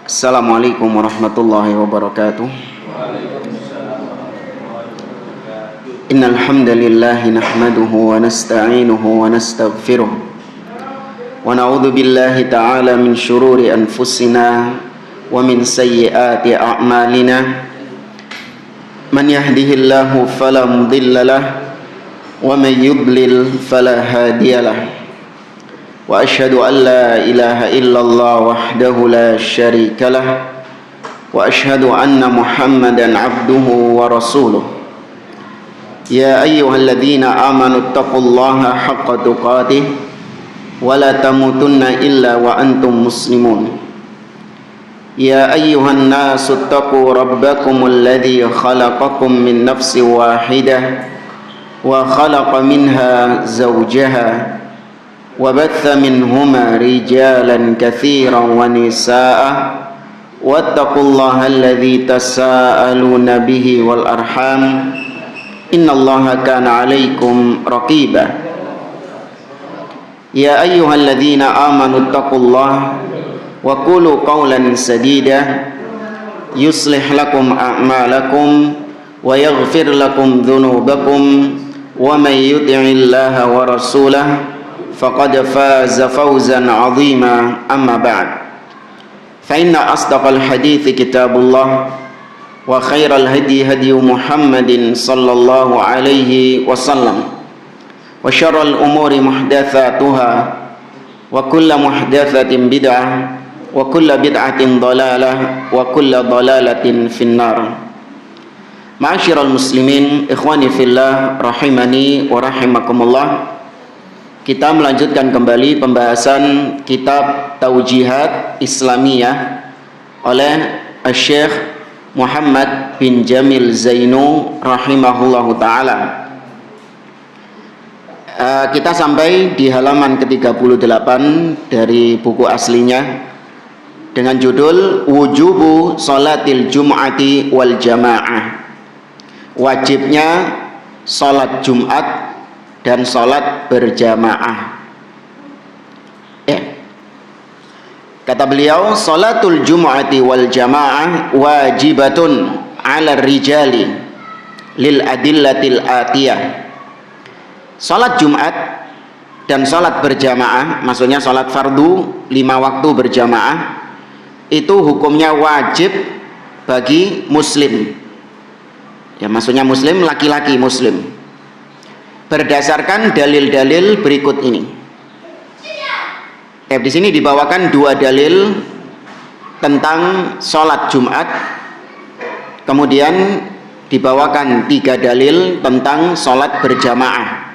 Assalamualaikum warahmatullahi wabarakatuh. Innal hamdalillah nahmaduhu wa nasta'inuhu wa nastaghfiruh wa na'udzu billahi ta'ala min shururi anfusina wa min sayyiati a'malina. Man yahdihillahu fala mudilla lahu wa man yudlil fala hadiyalah. Wa asyhadu an la ilaha illallah wahdahu la syarika lah wa asyhadu anna Muhammadan abduhu wa rasuluh. Ya ayyuhalladzina amanu taqullaha haqqa tuqatih wa la tamutunna illa wa antum muslimun. Ya ayyuhan nasu taqu rabbakumul ladzi khalaqakum min nafsin wahidah wa khalaqa minha zawjaha وبث منهما رجالا كثيرا ونساء واتقوا الله الذي تساءلون به والأرحام إن الله كان عليكم رقيبا يا أيها الذين آمنوا اتقوا الله وقولوا قولا سديدا يصلح لكم أعمالكم ويغفر لكم ذنوبكم ومن يطع الله ورسوله فقد فاز فوزا عظيما أما بعد فإن أصدق الحديث كتاب الله وخير الهدي هدي محمد صلى الله عليه وسلم وشر الأمور محدثاتها وكل محدثة بدعة وكل بدعة ضلالة وكل ضلالة في النار. معاشر المسلمين إخواني في الله رحمني ورحمكم الله. Kita melanjutkan kembali pembahasan kitab Taujihat Islamiyah oleh Syekh Muhammad bin Jamil Zainu rahimahullahu ta'ala. Kita sampai di halaman ke-38 dari buku aslinya dengan judul Wujubu Salatil Jum'ati wal Jamaah. Wajibnya salat Jumat dan salat berjamaah. Kata beliau, salatul jum'ati wal jamaah wajibatun 'ala rijali lil adillatil atiyah. Salat Jumat dan salat berjamaah, maksudnya salat fardu 5 waktu berjamaah, itu hukumnya wajib bagi muslim. Ya, maksudnya muslim, laki-laki muslim. Berdasarkan dalil-dalil berikut ini. Di sini dibawakan 2 dalil tentang sholat Jumat, kemudian dibawakan 3 dalil tentang sholat berjamaah.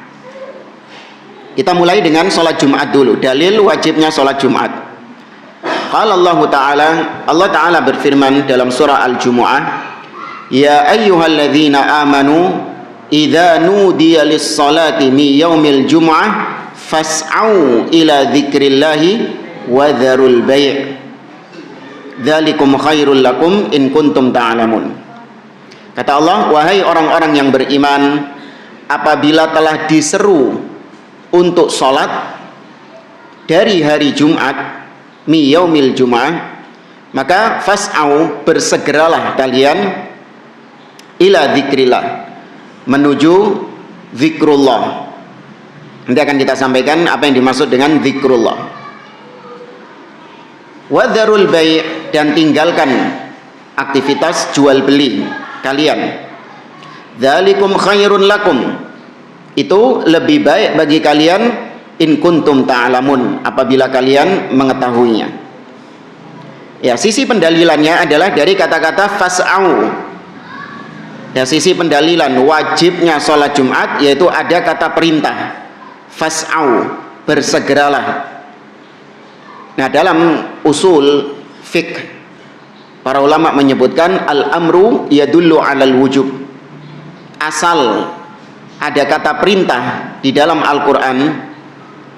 Kita mulai dengan sholat Jumat dulu. Dalil wajibnya sholat Jumat. Qala Allah Ta'ala berfirman dalam surah Al-Jumu'ah, Ya ayyuhalladzina amanu idza nudiya lis-salati min yaumil jum'ah fas'au ila dzikrillahi wa dzarul bai' dzalikum khairul lakum in kuntum ta'lamun. Kata Allah, wahai orang-orang yang beriman, apabila telah diseru untuk salat dari hari Jumat, mi yaumil jum'ah, maka fas'au, bersegeralah kalian, ila dzikrillah, menuju zikrullah. Nanti akan kita sampaikan apa yang dimaksud dengan zikrullah. Wadharul bai', dan tinggalkan aktivitas jual beli kalian. Dzalikum khairun lakum, itu lebih baik bagi kalian, in kuntum ta'lamun, apabila kalian mengetahuinya. Ya, sisi pendalilannya adalah dari kata-kata fas'au. Dan sisi pendalilan wajibnya sholat Jumat yaitu ada kata perintah, fas'au, bersegeralah. Nah, dalam usul fiqh para ulama menyebutkan al-amru yadullu 'alal wujub. Asal ada kata perintah di dalam Al-Qur'an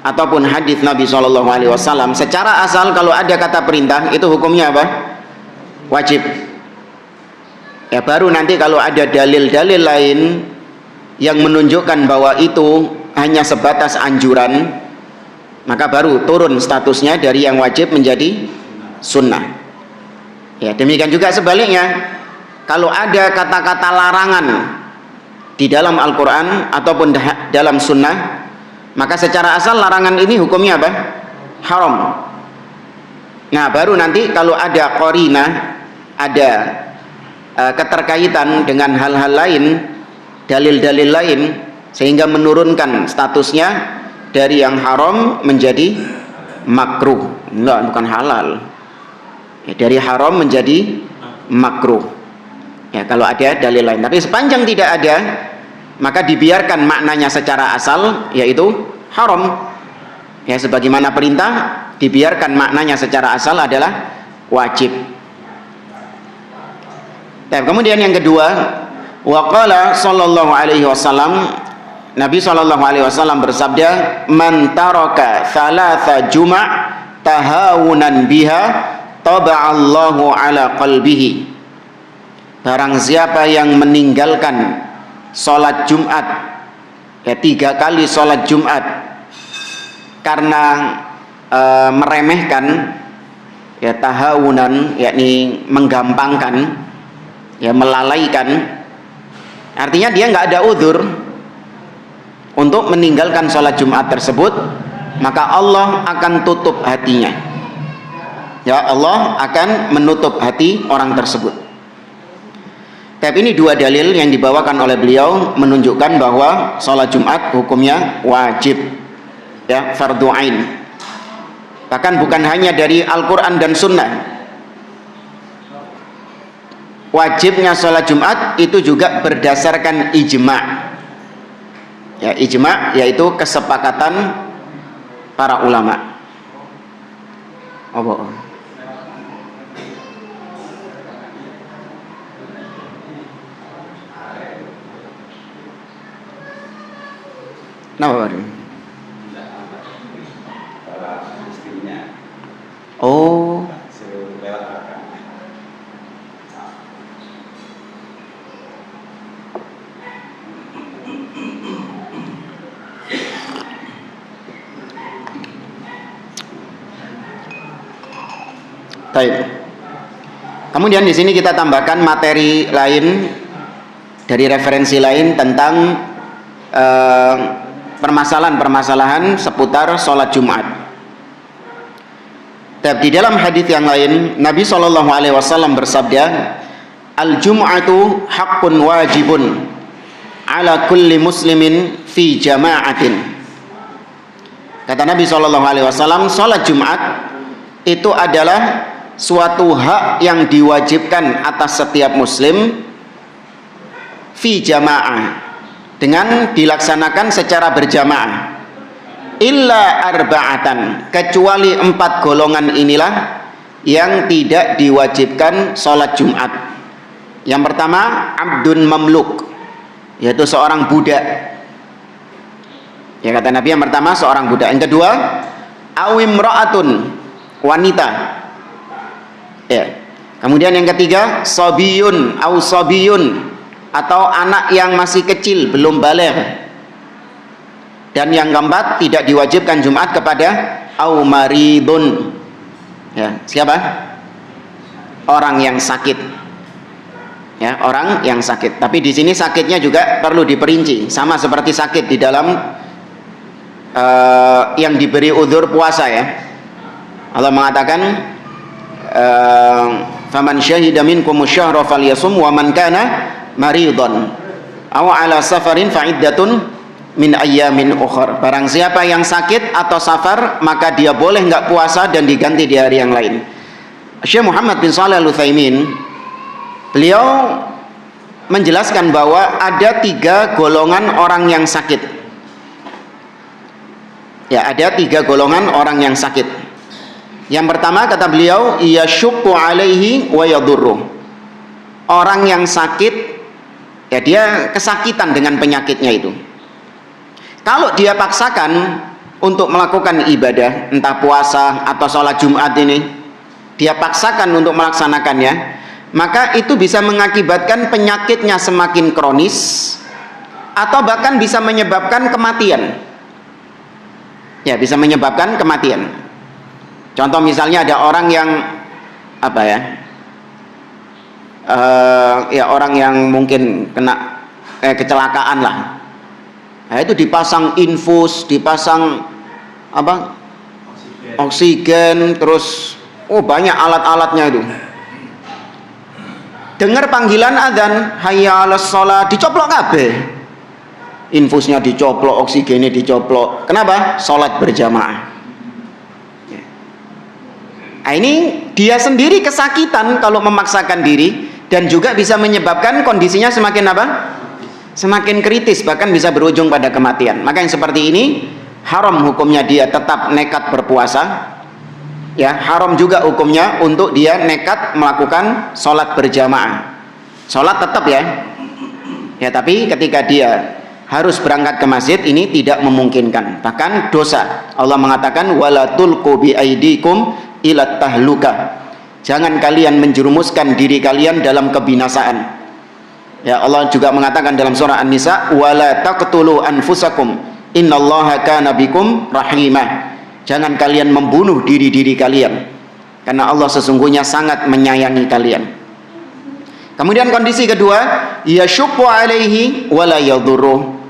ataupun hadis Nabi SAW, secara asal kalau ada kata perintah itu hukumnya apa? Wajib. Ya, baru nanti kalau ada dalil-dalil lain yang menunjukkan bahwa itu hanya sebatas anjuran, maka baru turun statusnya dari yang wajib menjadi sunnah. Ya, demikian juga sebaliknya. Kalau ada kata-kata larangan di dalam Al-Quran ataupun dalam Sunnah, maka secara asal larangan ini hukumnya apa? Haram. Nah, baru nanti kalau ada qarinah, ada keterkaitan dengan hal-hal lain, dalil-dalil lain, sehingga menurunkan statusnya dari yang haram menjadi makruh. Enggak, bukan halal. Ya, dari haram menjadi makruh. Ya, kalau ada dalil lain. Tapi sepanjang tidak ada, maka dibiarkan maknanya secara asal, yaitu haram. Ya, sebagaimana perintah, dibiarkan maknanya secara asal adalah wajib. Dan kemudian yang kedua, waqala sallallahu alaihi wasallam, Nabi sallallahu alaihi wasallam bersabda, man taraka thalatha juma' tahawunan biha taba'allahu ala qalbihi. Barang siapa yang meninggalkan sholat Jumat, ya 3 kali sholat Jumat karena meremehkan, ya tahawunan, yakni menggampangkan, ya melalaikan, artinya dia nggak ada uzur untuk meninggalkan sholat Jumat tersebut, maka Allah akan tutup hatinya. Ya, Allah akan menutup hati orang tersebut. Tapi ini 2 dalil yang dibawakan oleh beliau menunjukkan bahwa sholat Jumat hukumnya wajib, ya fardhu ain. Bahkan bukan hanya dari Al-Quran dan Sunnah. Wajibnya sholat Jumat itu juga berdasarkan ijma'. Ya, ijma' yaitu kesepakatan para ulama. Apa? Kenapa baru? Oh. Baik. Kemudian di sini kita tambahkan materi lain dari referensi lain tentang permasalahan-permasalahan seputar sholat Jumat. Di dalam hadis yang lain, Nabi SAW bersabda, al-jum'atu haqqun wajibun ala kulli muslimin fi jama'atin. Kata Nabi SAW, sholat Jumat itu adalah suatu hak yang diwajibkan atas setiap muslim fi jama'ah, dengan dilaksanakan secara berjamaah. Illa arba'atan, kecuali 4 golongan inilah yang tidak diwajibkan sholat Jumat. Yang pertama, abdun mamluk, yaitu seorang budak. Ya, kata Nabi, yang pertama seorang budak. Yang kedua, awimra'atun, wanita. Ya. Kemudian yang ketiga, sobiyun au sobiyun, atau anak yang masih kecil belum baligh. Dan yang keempat, tidak diwajibkan Jumat kepada au maridun. Ya, siapa? Orang yang sakit. Ya, orang yang sakit. Tapi di sini sakitnya juga perlu diperinci, sama seperti sakit di dalam yang diberi udzur puasa, ya. Allah mengatakan, faman syahida minkum syahra falyasum wa man kana maridun aw ala safarin fa iddatun min ayyamin ukhra. Barang siapa yang sakit atau safar, maka dia boleh nggak puasa dan diganti di hari yang lain. Syekh Muhammad bin Shalih Al-Utsaimin, beliau menjelaskan bahwa ada 3 golongan orang yang sakit. Ya, ada 3 golongan orang yang sakit. Yang pertama, kata beliau, yasyukku alaihi wa yadurruh. Orang yang sakit, ya dia kesakitan dengan penyakitnya itu. Kalau dia paksakan untuk melakukan ibadah, entah puasa atau sholat Jumat ini, dia paksakan untuk melaksanakannya, maka itu bisa mengakibatkan penyakitnya semakin kronis, atau bahkan bisa menyebabkan kematian. Ya, bisa menyebabkan kematian. Contoh misalnya ada orang yang ya orang yang mungkin kena kecelakaan lah. Nah, itu dipasang infus, dipasang apa? Oksigen, terus banyak alat-alatnya itu. Dengar panggilan adzan, hayya 'alas shalah, dicoplok kabeh. Infusnya dicoplok, oksigennya dicoplok. Kenapa? Salat berjamaah. Nah, ini dia sendiri kesakitan kalau memaksakan diri, dan juga bisa menyebabkan kondisinya semakin apa? Semakin kritis, bahkan bisa berujung pada kematian. Maka yang seperti ini haram hukumnya dia tetap nekat berpuasa. Ya, haram juga hukumnya untuk dia nekat melakukan sholat berjamaah. Sholat tetap ya. Ya, tapi ketika dia harus berangkat ke masjid, ini tidak memungkinkan, bahkan dosa. Allah mengatakan wala tulqu bi aidikum ila tahluka. Jangan kalian menjerumuskan diri kalian dalam kebinasaan. Ya, Allah juga mengatakan dalam surah An-Nisa wala taqtulu anfusakum innallaha kana bikum rahimah. Jangan kalian membunuh diri-diri kalian, karena Allah sesungguhnya sangat menyayangi kalian. Kemudian kondisi kedua, yasyuqqu alaihi wala yadhurruh.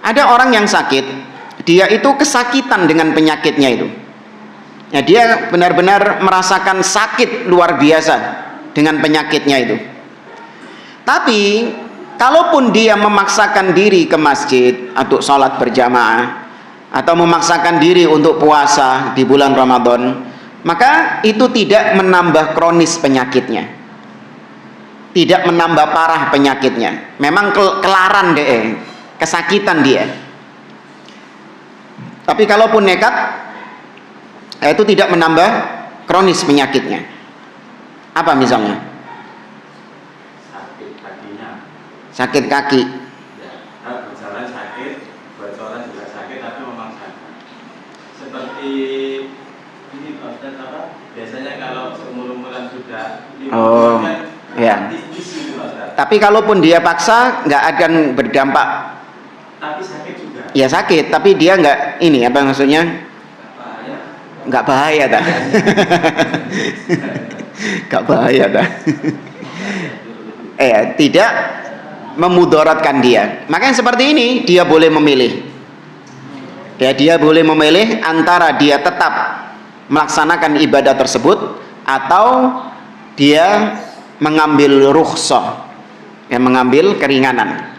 Ada orang yang sakit, dia itu kesakitan dengan penyakitnya itu. Ya, dia benar-benar merasakan sakit luar biasa dengan penyakitnya itu. Tapi kalaupun dia memaksakan diri ke masjid untuk sholat berjamaah, atau memaksakan diri untuk puasa di bulan Ramadan, maka itu tidak menambah kronis penyakitnya, tidak menambah parah penyakitnya. Memang kelaran deh, kesakitan dia. Tapi kalaupun nekat, itu tidak menambah kronis penyakitnya. Apa misalnya? Sakit kakinya. Sakit kaki. Berjalan sakit, berjalan juga sakit, tapi memaksakan. Seperti ini Ustaz, apa? Biasanya kalau seumur-umuran sudah 50 kan, ya. gitu, Tapi kalaupun dia paksa, nggak akan berdampak. Tapi sakit juga. Ya sakit, tapi dia nggak ini apa maksudnya? Nggak bahaya dah. Nggak bahaya dah. Tidak memudaratkan dia. Maka yang seperti ini dia boleh memilih. Ya, dia boleh memilih antara dia tetap melaksanakan ibadah tersebut atau dia mengambil rukhsah, mengambil keringanan.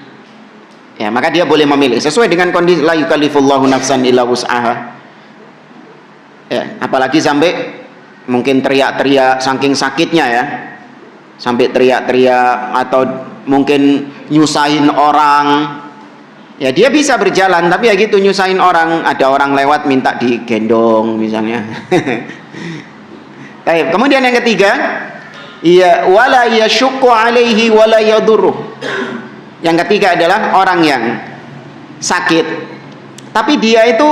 Ya, maka dia boleh memilih sesuai dengan kondisi. La yukallifullahu nafsan illa wus'aha. Ya, apalagi sampai mungkin teriak-teriak saking sakitnya ya, sampai teriak-teriak atau mungkin nyusahin orang. Ya, dia bisa berjalan, tapi ya gitu, nyusahin orang. Ada orang lewat minta digendong misalnya. Baik, kemudian yang ketiga, ya wala yasyuqqu alaihi wala yadurruh. Yang ketiga adalah orang yang sakit, tapi dia itu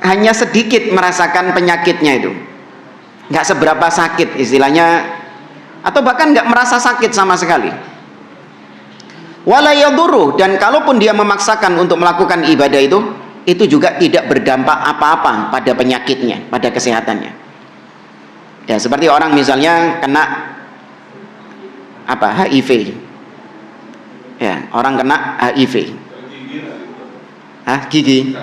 hanya sedikit merasakan penyakitnya itu, nggak seberapa sakit istilahnya, atau bahkan nggak merasa sakit sama sekali. Wala yadurruh, dan kalaupun dia memaksakan untuk melakukan ibadah itu juga tidak berdampak apa-apa pada penyakitnya, pada kesehatannya. Ya, seperti orang misalnya kena apa, HIV. Ya, orang kena HIV. Gigi.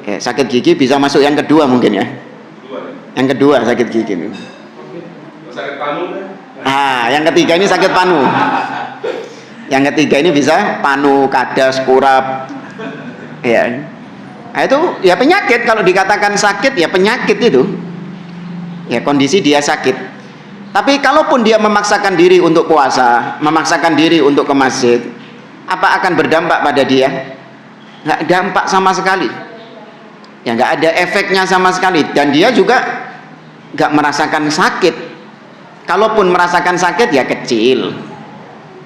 Ya, sakit gigi bisa masuk yang kedua mungkin ya. Yang kedua sakit gigi ini. Sakit panu. Yang ketiga ini sakit panu. Yang ketiga ini bisa panu, kadas, kurap. Ya. Nah, itu ya penyakit. Kalau dikatakan sakit ya penyakit itu. Ya, kondisi dia sakit. Tapi kalaupun dia memaksakan diri untuk puasa, memaksakan diri untuk ke masjid, apa akan berdampak pada dia? Nggak dampak sama sekali. Ya, nggak ada efeknya sama sekali, dan dia juga nggak merasakan sakit. Kalaupun merasakan sakit ya kecil.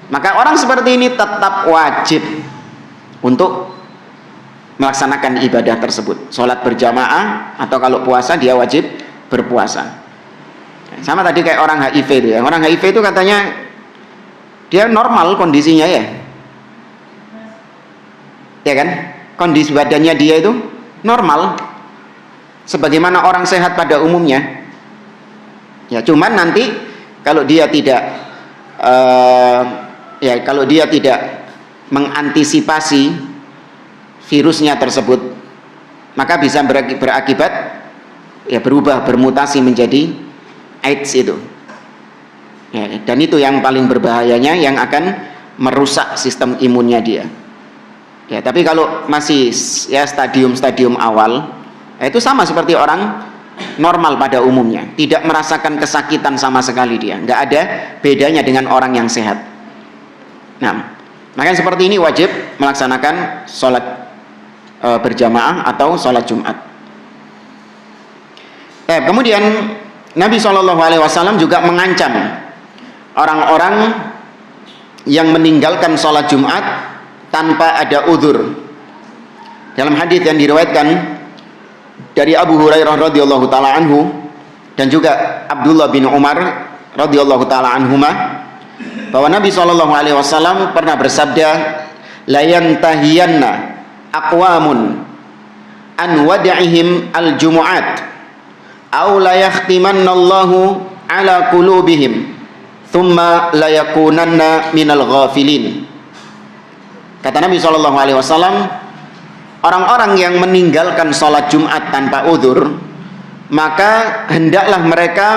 Maka orang seperti ini tetap wajib untuk melaksanakan ibadah tersebut, sholat berjamaah, atau kalau puasa dia wajib berpuasa. Sama tadi kayak orang HIV itu ya. Orang HIV itu katanya dia normal kondisinya ya. Ya kan? Kondisi badannya dia itu normal sebagaimana orang sehat pada umumnya. Ya, cuman nanti kalau dia tidak ya kalau dia tidak mengantisipasi virusnya tersebut, maka bisa berakibat ya berubah, bermutasi menjadi AIDS itu. Ya, dan itu yang paling berbahayanya, yang akan merusak sistem imunnya dia. Ya, tapi kalau masih ya stadium-stadium awal, ya itu sama seperti orang normal pada umumnya, tidak merasakan kesakitan sama sekali dia, nggak ada bedanya dengan orang yang sehat. Nah, makanya seperti ini wajib melaksanakan sholat berjamaah atau sholat Jumat. Kemudian Nabi SAW juga mengancam orang-orang yang meninggalkan sholat Jumat tanpa ada udzur. Dalam hadis yang diriwayatkan dari Abu Hurairah radhiyallahu taala anhu dan juga Abdullah bin Umar radhiyallahu taala anhuma, bahwa Nabi SAW pernah bersabda, la yantahiyanna aqwamun an wad'ihim al-jumu'at aw la yahtimanna Allahu ala qulubihim thumma la yakunanna minal ghafilin. Kata Nabi SAW, orang-orang yang meninggalkan sholat Jumat tanpa udzur, maka hendaklah mereka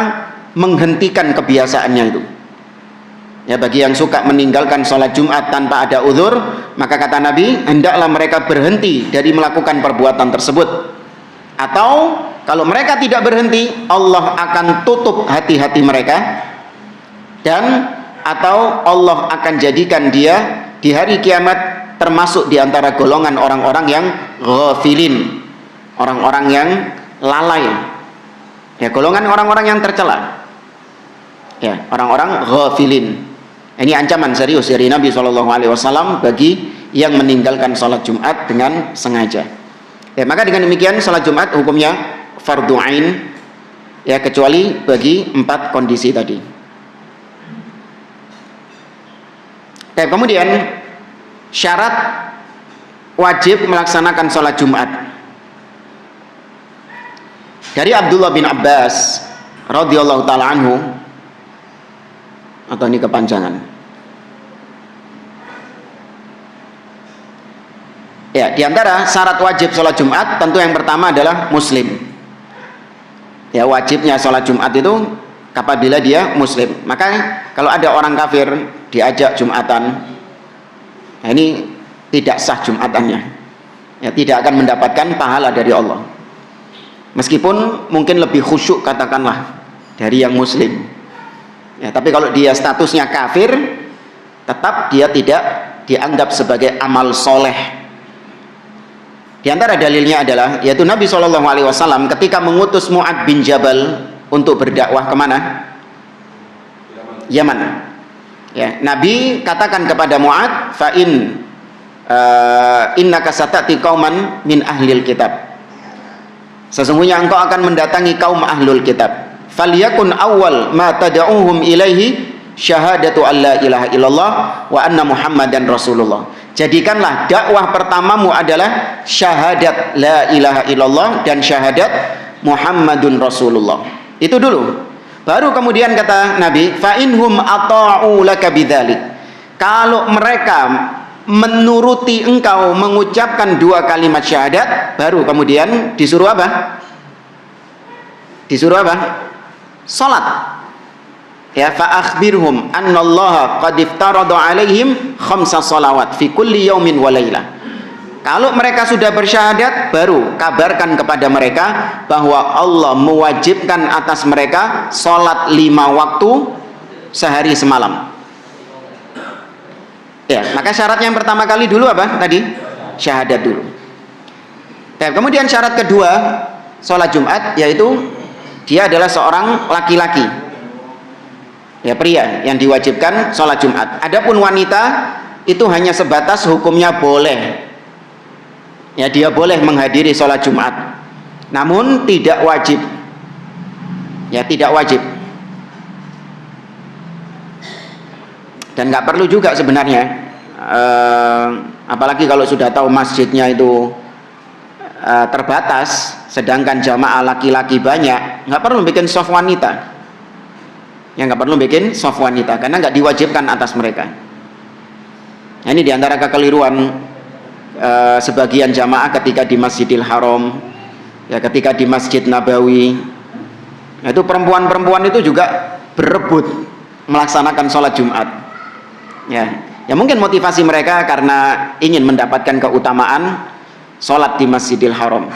menghentikan kebiasaannya itu. Ya, bagi yang suka meninggalkan sholat Jumat tanpa ada udzur, maka kata Nabi, hendaklah mereka berhenti dari melakukan perbuatan tersebut. Atau kalau mereka tidak berhenti, Allah akan tutup hati-hati mereka, dan atau Allah akan jadikan dia di hari kiamat termasuk di antara golongan orang-orang yang ghafilin, orang-orang yang lalai. Ya, golongan orang-orang yang tercela. Ya, orang-orang ghafilin. Ini ancaman serius dari Nabi SAW bagi yang meninggalkan sholat Jumat dengan sengaja. Ya, maka dengan demikian sholat Jumat hukumnya fardu ain, ya, kecuali bagi 4 kondisi tadi. Kemudian syarat wajib melaksanakan sholat Jumat. Dari Abdullah bin Abbas radhiyallahu taala anhu, atau ini kepanjangan. Ya, di antara syarat wajib sholat Jumat tentu yang pertama adalah muslim. Ya, wajibnya sholat Jumat itu apabila dia muslim. Maka kalau ada orang kafir diajak Jumatan, nah ini tidak sah Jumatannya. Ya, tidak akan mendapatkan pahala dari Allah. Meskipun mungkin lebih khusyuk katakanlah dari yang muslim. Ya, tapi kalau dia statusnya kafir, tetap dia tidak dianggap sebagai amal soleh. Di antara dalilnya adalah, yaitu Nabi SAW ketika mengutus Mu'ad bin Jabal untuk berdakwah kemana? Yaman. Ya, Nabi katakan kepada Mu'ad, fa'in innaka satati qauman min ahlil kitab. Sesungguhnya engkau akan mendatangi kaum ahlul kitab. Falyakun awal ma tad'uhum ilaihi syahadatu alla ilaha illallah wa anna Muhammadan Rasulullah. Jadikanlah dakwah pertamamu adalah syahadat la ilaha illallah dan syahadat Muhammadun Rasulullah. Itu dulu. Baru kemudian kata Nabi, fa inhum ata'u laka bidzalik. Kalau mereka menuruti engkau mengucapkan 2 kalimat syahadat, baru kemudian disuruh apa? Disuruh apa? Salat. Ya, fa akhbirhum annallaha qad iftarada alaihim 5 shalawat fi kulli yaumin wa lailah. Kalau mereka sudah bersyahadat, baru kabarkan kepada mereka bahwa Allah mewajibkan atas mereka salat 5 waktu sehari semalam. Ya, maka syaratnya yang pertama kali dulu apa tadi? Syahadat dulu. Ya, kemudian syarat kedua salat Jumat, yaitu dia adalah seorang laki-laki. Ya, pria yang diwajibkan sholat Jumat. Adapun wanita itu hanya sebatas hukumnya boleh. Ya, dia boleh menghadiri sholat Jumat, namun tidak wajib. Ya, tidak wajib. Dan nggak perlu juga sebenarnya. Apalagi kalau sudah tahu masjidnya itu terbatas, sedangkan jamaah laki-laki banyak, nggak perlu bikin shaf wanita. Ya, nggak perlu bikin soft wanita karena nggak diwajibkan atas mereka. Nah, ini diantara kekeliruan sebagian jamaah ketika di Masjidil Haram, ya ketika di Masjid Nabawi. Nah, itu perempuan-perempuan itu juga berebut melaksanakan sholat Jumat. Ya mungkin motivasi mereka karena ingin mendapatkan keutamaan sholat di Masjidil Haram.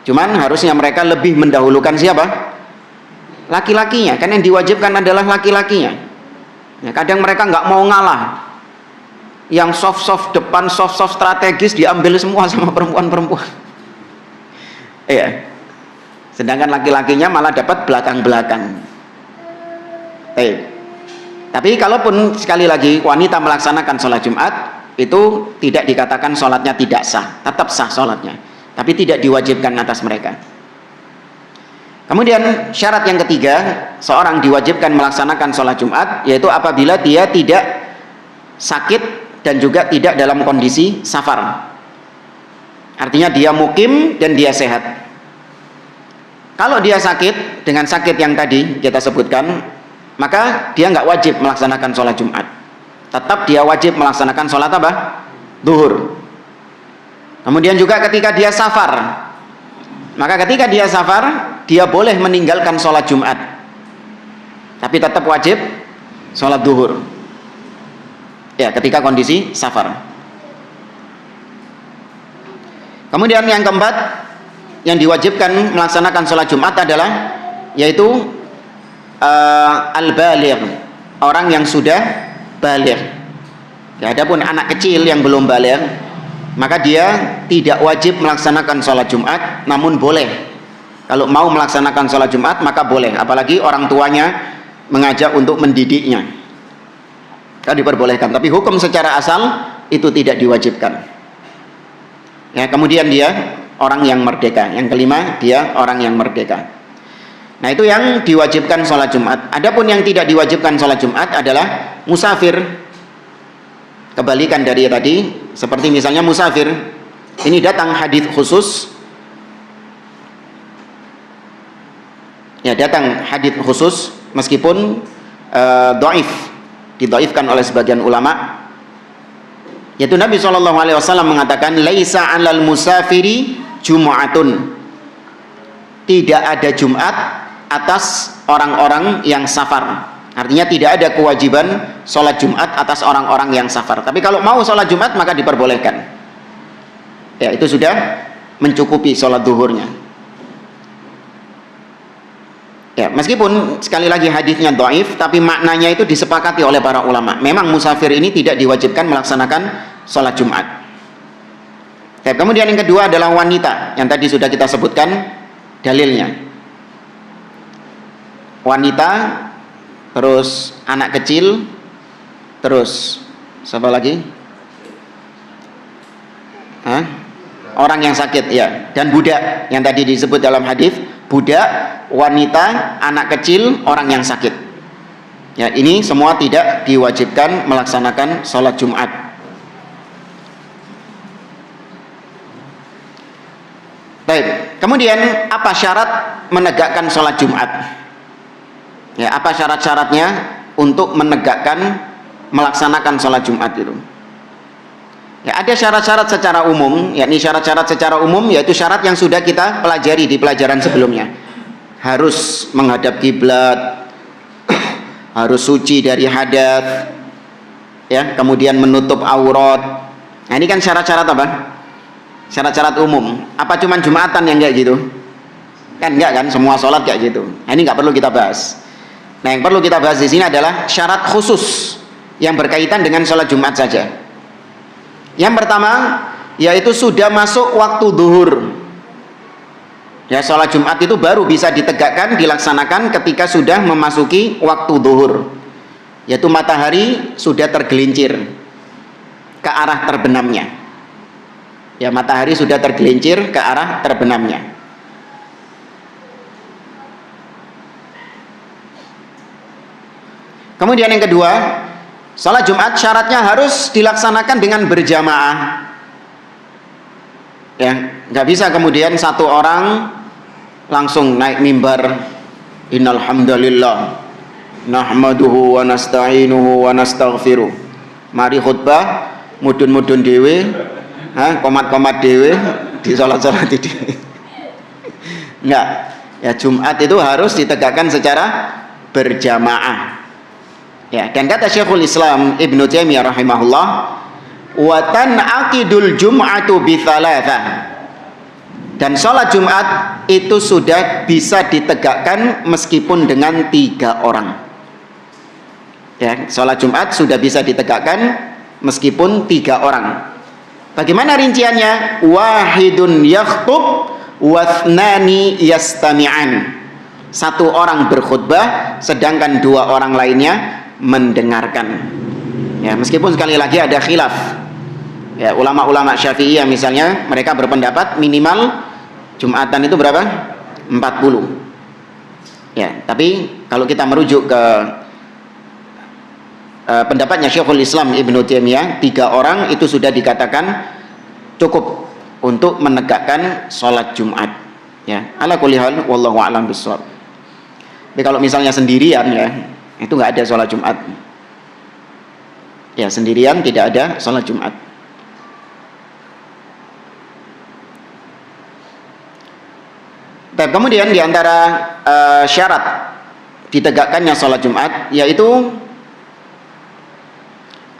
Cuman harusnya mereka lebih mendahulukan siapa? Laki-lakinya, kan yang diwajibkan adalah laki-lakinya. Ya, kadang mereka nggak mau ngalah. Yang soft-soft depan, soft-soft strategis diambil semua sama perempuan-perempuan. Iya. Sedangkan laki-lakinya malah dapat belakang-belakang. Tapi kalaupun sekali lagi wanita melaksanakan sholat Jumat, itu tidak dikatakan sholatnya tidak sah, tetap sah sholatnya, tapi tidak diwajibkan atas mereka. Kemudian syarat yang ketiga, seorang diwajibkan melaksanakan sholat Jumat, yaitu apabila dia tidak sakit dan juga tidak dalam kondisi safar. Artinya dia mukim dan dia sehat. Kalau dia sakit dengan sakit yang tadi kita sebutkan, maka dia nggak wajib melaksanakan sholat Jumat. Tetap dia wajib melaksanakan sholat apa? Duhur. Kemudian juga ketika dia safar, maka ketika dia safar, dia boleh meninggalkan sholat Jumat, tapi tetap wajib sholat duhur. Ya, ketika kondisi safar. Kemudian yang keempat, yang diwajibkan melaksanakan sholat Jumat adalah yaitu al-baligh, orang yang sudah baligh. Ya, adapun anak kecil yang belum baligh, maka dia tidak wajib melaksanakan sholat Jumat, namun boleh. Kalau mau melaksanakan sholat Jumat maka boleh, apalagi orang tuanya mengajak untuk mendidiknya, kan diperbolehkan. Tapi hukum secara asal itu tidak diwajibkan. Ya, kemudian dia orang yang merdeka. Yang kelima, dia orang yang merdeka. Nah, itu yang diwajibkan sholat Jumat. Adapun yang tidak diwajibkan sholat Jumat adalah musafir. Kebalikan dari tadi, seperti misalnya musafir. Ini datang hadis khusus. Ya, datang hadis khusus meskipun dhaif, didhaifkan oleh sebagian ulama. Yaitu Nabi SAW mengatakan, laisa 'alal musafiri jum'atun. Tidak ada Jumat atas orang-orang yang safar. Artinya tidak ada kewajiban sholat Jumat atas orang-orang yang safar. Tapi kalau mau sholat Jumat maka diperbolehkan. Ya, itu sudah mencukupi sholat duhurnya. Ya, meskipun sekali lagi hadisnya dhaif, tapi maknanya itu disepakati oleh para ulama. Memang musafir ini tidak diwajibkan melaksanakan sholat Jumat. Kemudian yang kedua adalah wanita, yang tadi sudah kita sebutkan dalilnya. Wanita, terus anak kecil, terus siapa lagi? Orang yang sakit, ya, dan budak yang tadi disebut dalam hadis. Budak, wanita, anak kecil, orang yang sakit. Ya, ini semua tidak diwajibkan melaksanakan sholat Jumat. Baik, kemudian apa syarat menegakkan sholat Jumat? Ya, apa syarat-syaratnya untuk menegakkan melaksanakan sholat Jumat itu? Ya, ada syarat-syarat secara umum, yakni syarat-syarat secara umum yaitu syarat yang sudah kita pelajari di pelajaran sebelumnya. Harus menghadap kiblat, harus suci dari hadas, ya, kemudian menutup aurat. Nah, ini kan syarat-syarat apa? Syarat-syarat umum. Apa cuman Jumatan yang kayak gitu? Kan enggak kan, semua sholat kayak gitu. Nah, ini nggak perlu kita bahas. Nah, yang perlu kita bahas di sini adalah syarat khusus yang berkaitan dengan sholat Jumat saja. Yang pertama, yaitu sudah masuk waktu duhur. Ya, sholat Jumat itu baru bisa ditegakkan, dilaksanakan ketika sudah memasuki waktu duhur, yaitu matahari sudah tergelincir ke arah terbenamnya. Ya, matahari sudah tergelincir ke arah terbenamnya. Kemudian yang kedua, sholat Jumat syaratnya harus dilaksanakan dengan berjamaah. Ya, nggak bisa kemudian satu orang langsung naik mimbar, innal hamdalillah, nahmaduhu wa nasta'inuhu wa nastaghfiruh. Mari khutbah mudun-mudun dhewe, komat-komat dhewe di salat-salat dhewe. Enggak. Ya, Jumat itu harus ditegakkan secara berjamaah. Ya, dan kata Syekhul Islam Ibnu Taimiyah rahimahullah, wa tan'aqidul jum'atu bi thalathah. Dan sholat Jumat itu sudah bisa ditegakkan meskipun dengan 3 orang. Ya, sholat Jumat sudah bisa ditegakkan meskipun 3 orang. Bagaimana rinciannya? Wahidun yakhtub wathnani yastami'an. 1 orang berkhutbah, sedangkan 2 orang lainnya mendengarkan. Ya, meskipun sekali lagi ada khilaf. Ya, ulama-ulama Syafi'iyah misalnya, mereka berpendapat minimal Jumatan itu berapa? 40. Ya, tapi kalau kita merujuk ke pendapatnya Syekhul Islam Ibnu Taimiyah, 3 orang itu sudah dikatakan cukup untuk menegakkan sholat Jumat. Ya, ala kulli hal wallahu a'lam bishawab. Tapi kalau misalnya sendirian, ya itu nggak ada sholat Jumat. Ya, sendirian tidak ada sholat Jumat. Kemudian diantara syarat ditegakkannya sholat Jumat yaitu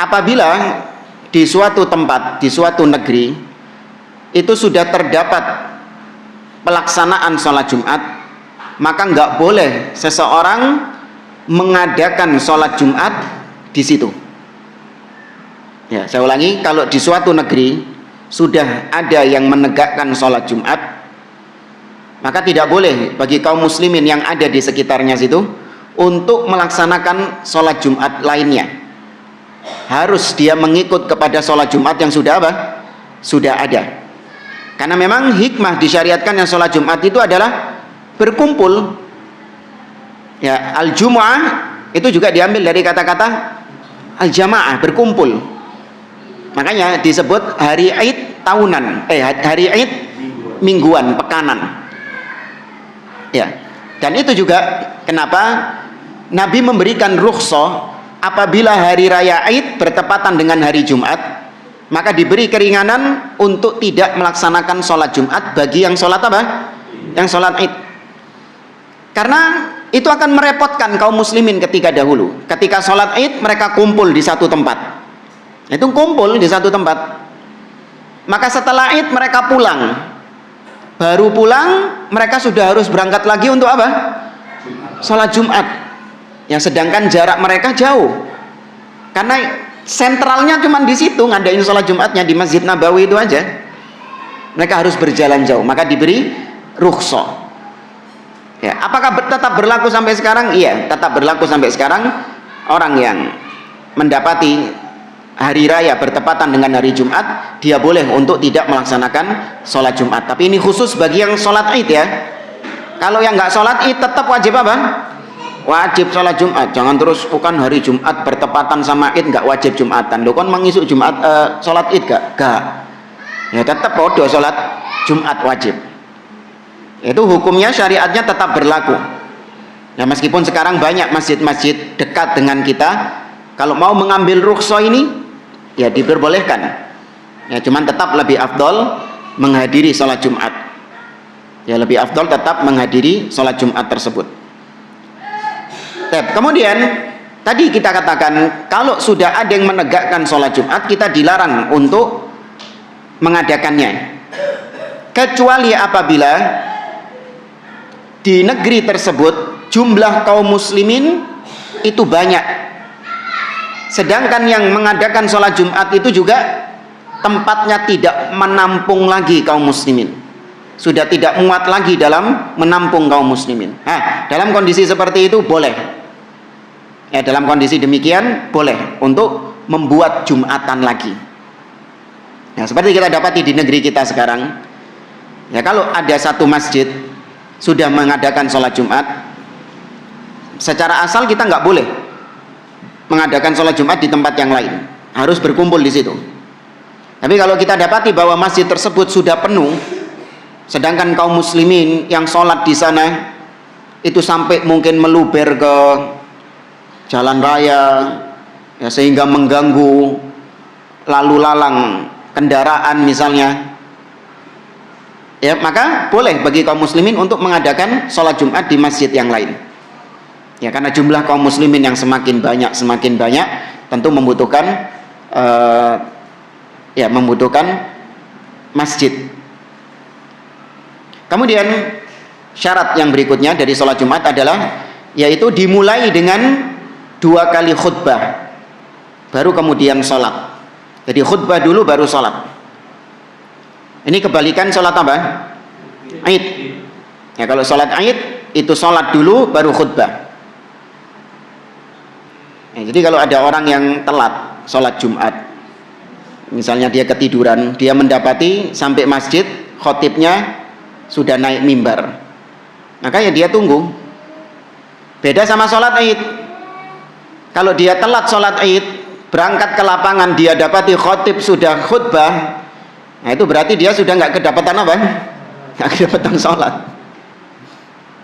apabila di suatu tempat, di suatu negeri itu sudah terdapat pelaksanaan sholat Jumat, maka nggak boleh seseorang mengadakan sholat Jumat di situ. Ya, saya ulangi, kalau di suatu negeri sudah ada yang menegakkan sholat Jumat, maka tidak boleh bagi kaum muslimin yang ada di sekitarnya situ untuk melaksanakan sholat Jumat lainnya. Harus dia mengikut kepada sholat Jumat yang sudah apa? Sudah ada. Karena memang hikmah disyariatkannya sholat Jumat itu adalah berkumpul. Ya, al-jumu'ah itu juga diambil dari kata-kata al-jamaah, berkumpul. Makanya disebut hari Id tahunan, hari Id mingguan, pekanan. Ya, dan itu juga kenapa Nabi memberikan rukhsah apabila hari raya Id bertepatan dengan hari Jumat, maka diberi keringanan untuk tidak melaksanakan sholat Jumat bagi yang sholat apa? Yang sholat Id. Karena itu akan merepotkan kaum muslimin ketika dahulu. Ketika sholat Id mereka kumpul di satu tempat. Itu kumpul di satu tempat. Maka setelah Id mereka pulang. Baru pulang mereka sudah harus berangkat lagi untuk apa? Sholat Jumat. Yang sedangkan jarak mereka jauh. Karena sentralnya cuma di situ, ngadain sholat Jumatnya di Masjid Nabawi itu aja. Mereka harus berjalan jauh, maka diberi rukhsah. Ya, apakah tetap berlaku sampai sekarang? Iya, tetap berlaku sampai sekarang. Orang yang mendapati hari raya bertepatan dengan hari Jumat, dia boleh untuk tidak melaksanakan sholat Jumat. Tapi ini khusus bagi yang sholat Id ya. Kalau yang nggak sholat Id tetap wajib apa? Wajib sholat Jumat. Jangan terus bukan hari Jumat bertepatan sama Id nggak wajib Jumatan. Lo kan mengisuk Jumat sholat Id gak? Ya tetap bodoh sholat Jumat wajib. Itu hukumnya syariatnya tetap berlaku. Ya meskipun sekarang banyak masjid-masjid dekat dengan kita, kalau mau mengambil rukhsah ini, ya diperbolehkan. Ya cuman tetap lebih afdol menghadiri sholat Jumat. Ya lebih afdol tetap menghadiri sholat Jumat tersebut. Kemudian tadi kita katakan kalau sudah ada yang menegakkan sholat Jumat, kita dilarang untuk mengadakannya. Kecuali apabila di negeri tersebut jumlah kaum muslimin itu banyak, sedangkan yang mengadakan sholat Jumat itu juga tempatnya tidak menampung lagi kaum muslimin, sudah tidak muat lagi dalam menampung kaum muslimin. Nah, dalam kondisi seperti itu boleh, ya dalam kondisi demikian boleh untuk membuat Jumatan lagi. Ya, seperti kita dapati di negeri kita sekarang, ya kalau ada satu masjid sudah mengadakan sholat Jumat, secara asal kita nggak boleh mengadakan sholat Jumat di tempat yang lain, harus berkumpul di situ. Tapi kalau kita dapati bahwa masjid tersebut sudah penuh, sedangkan kaum muslimin yang sholat di sana itu sampai mungkin meluber ke jalan raya, ya, sehingga mengganggu lalu lalang kendaraan misalnya, ya, maka boleh bagi kaum muslimin untuk mengadakan sholat Jumat di masjid yang lain. Ya, karena jumlah kaum muslimin yang semakin banyak tentu membutuhkan membutuhkan masjid. Kemudian syarat yang berikutnya dari sholat Jumat adalah yaitu dimulai dengan 2 kali khutbah baru kemudian sholat. Jadi khutbah dulu baru sholat. Ini kebalikan sholat apa? Aid. Ya, kalau sholat Aid itu sholat dulu baru khutbah. Ya, jadi kalau ada orang yang telat sholat Jumat, misalnya dia ketiduran, dia mendapati sampai masjid khotibnya sudah naik mimbar, maka ya dia tunggu. Beda sama sholat Id. Kalau dia telat sholat Id, berangkat ke lapangan, dia dapati khotib sudah khutbah, nah itu berarti dia sudah nggak kedapatan apa? Nggak kedapatan sholat.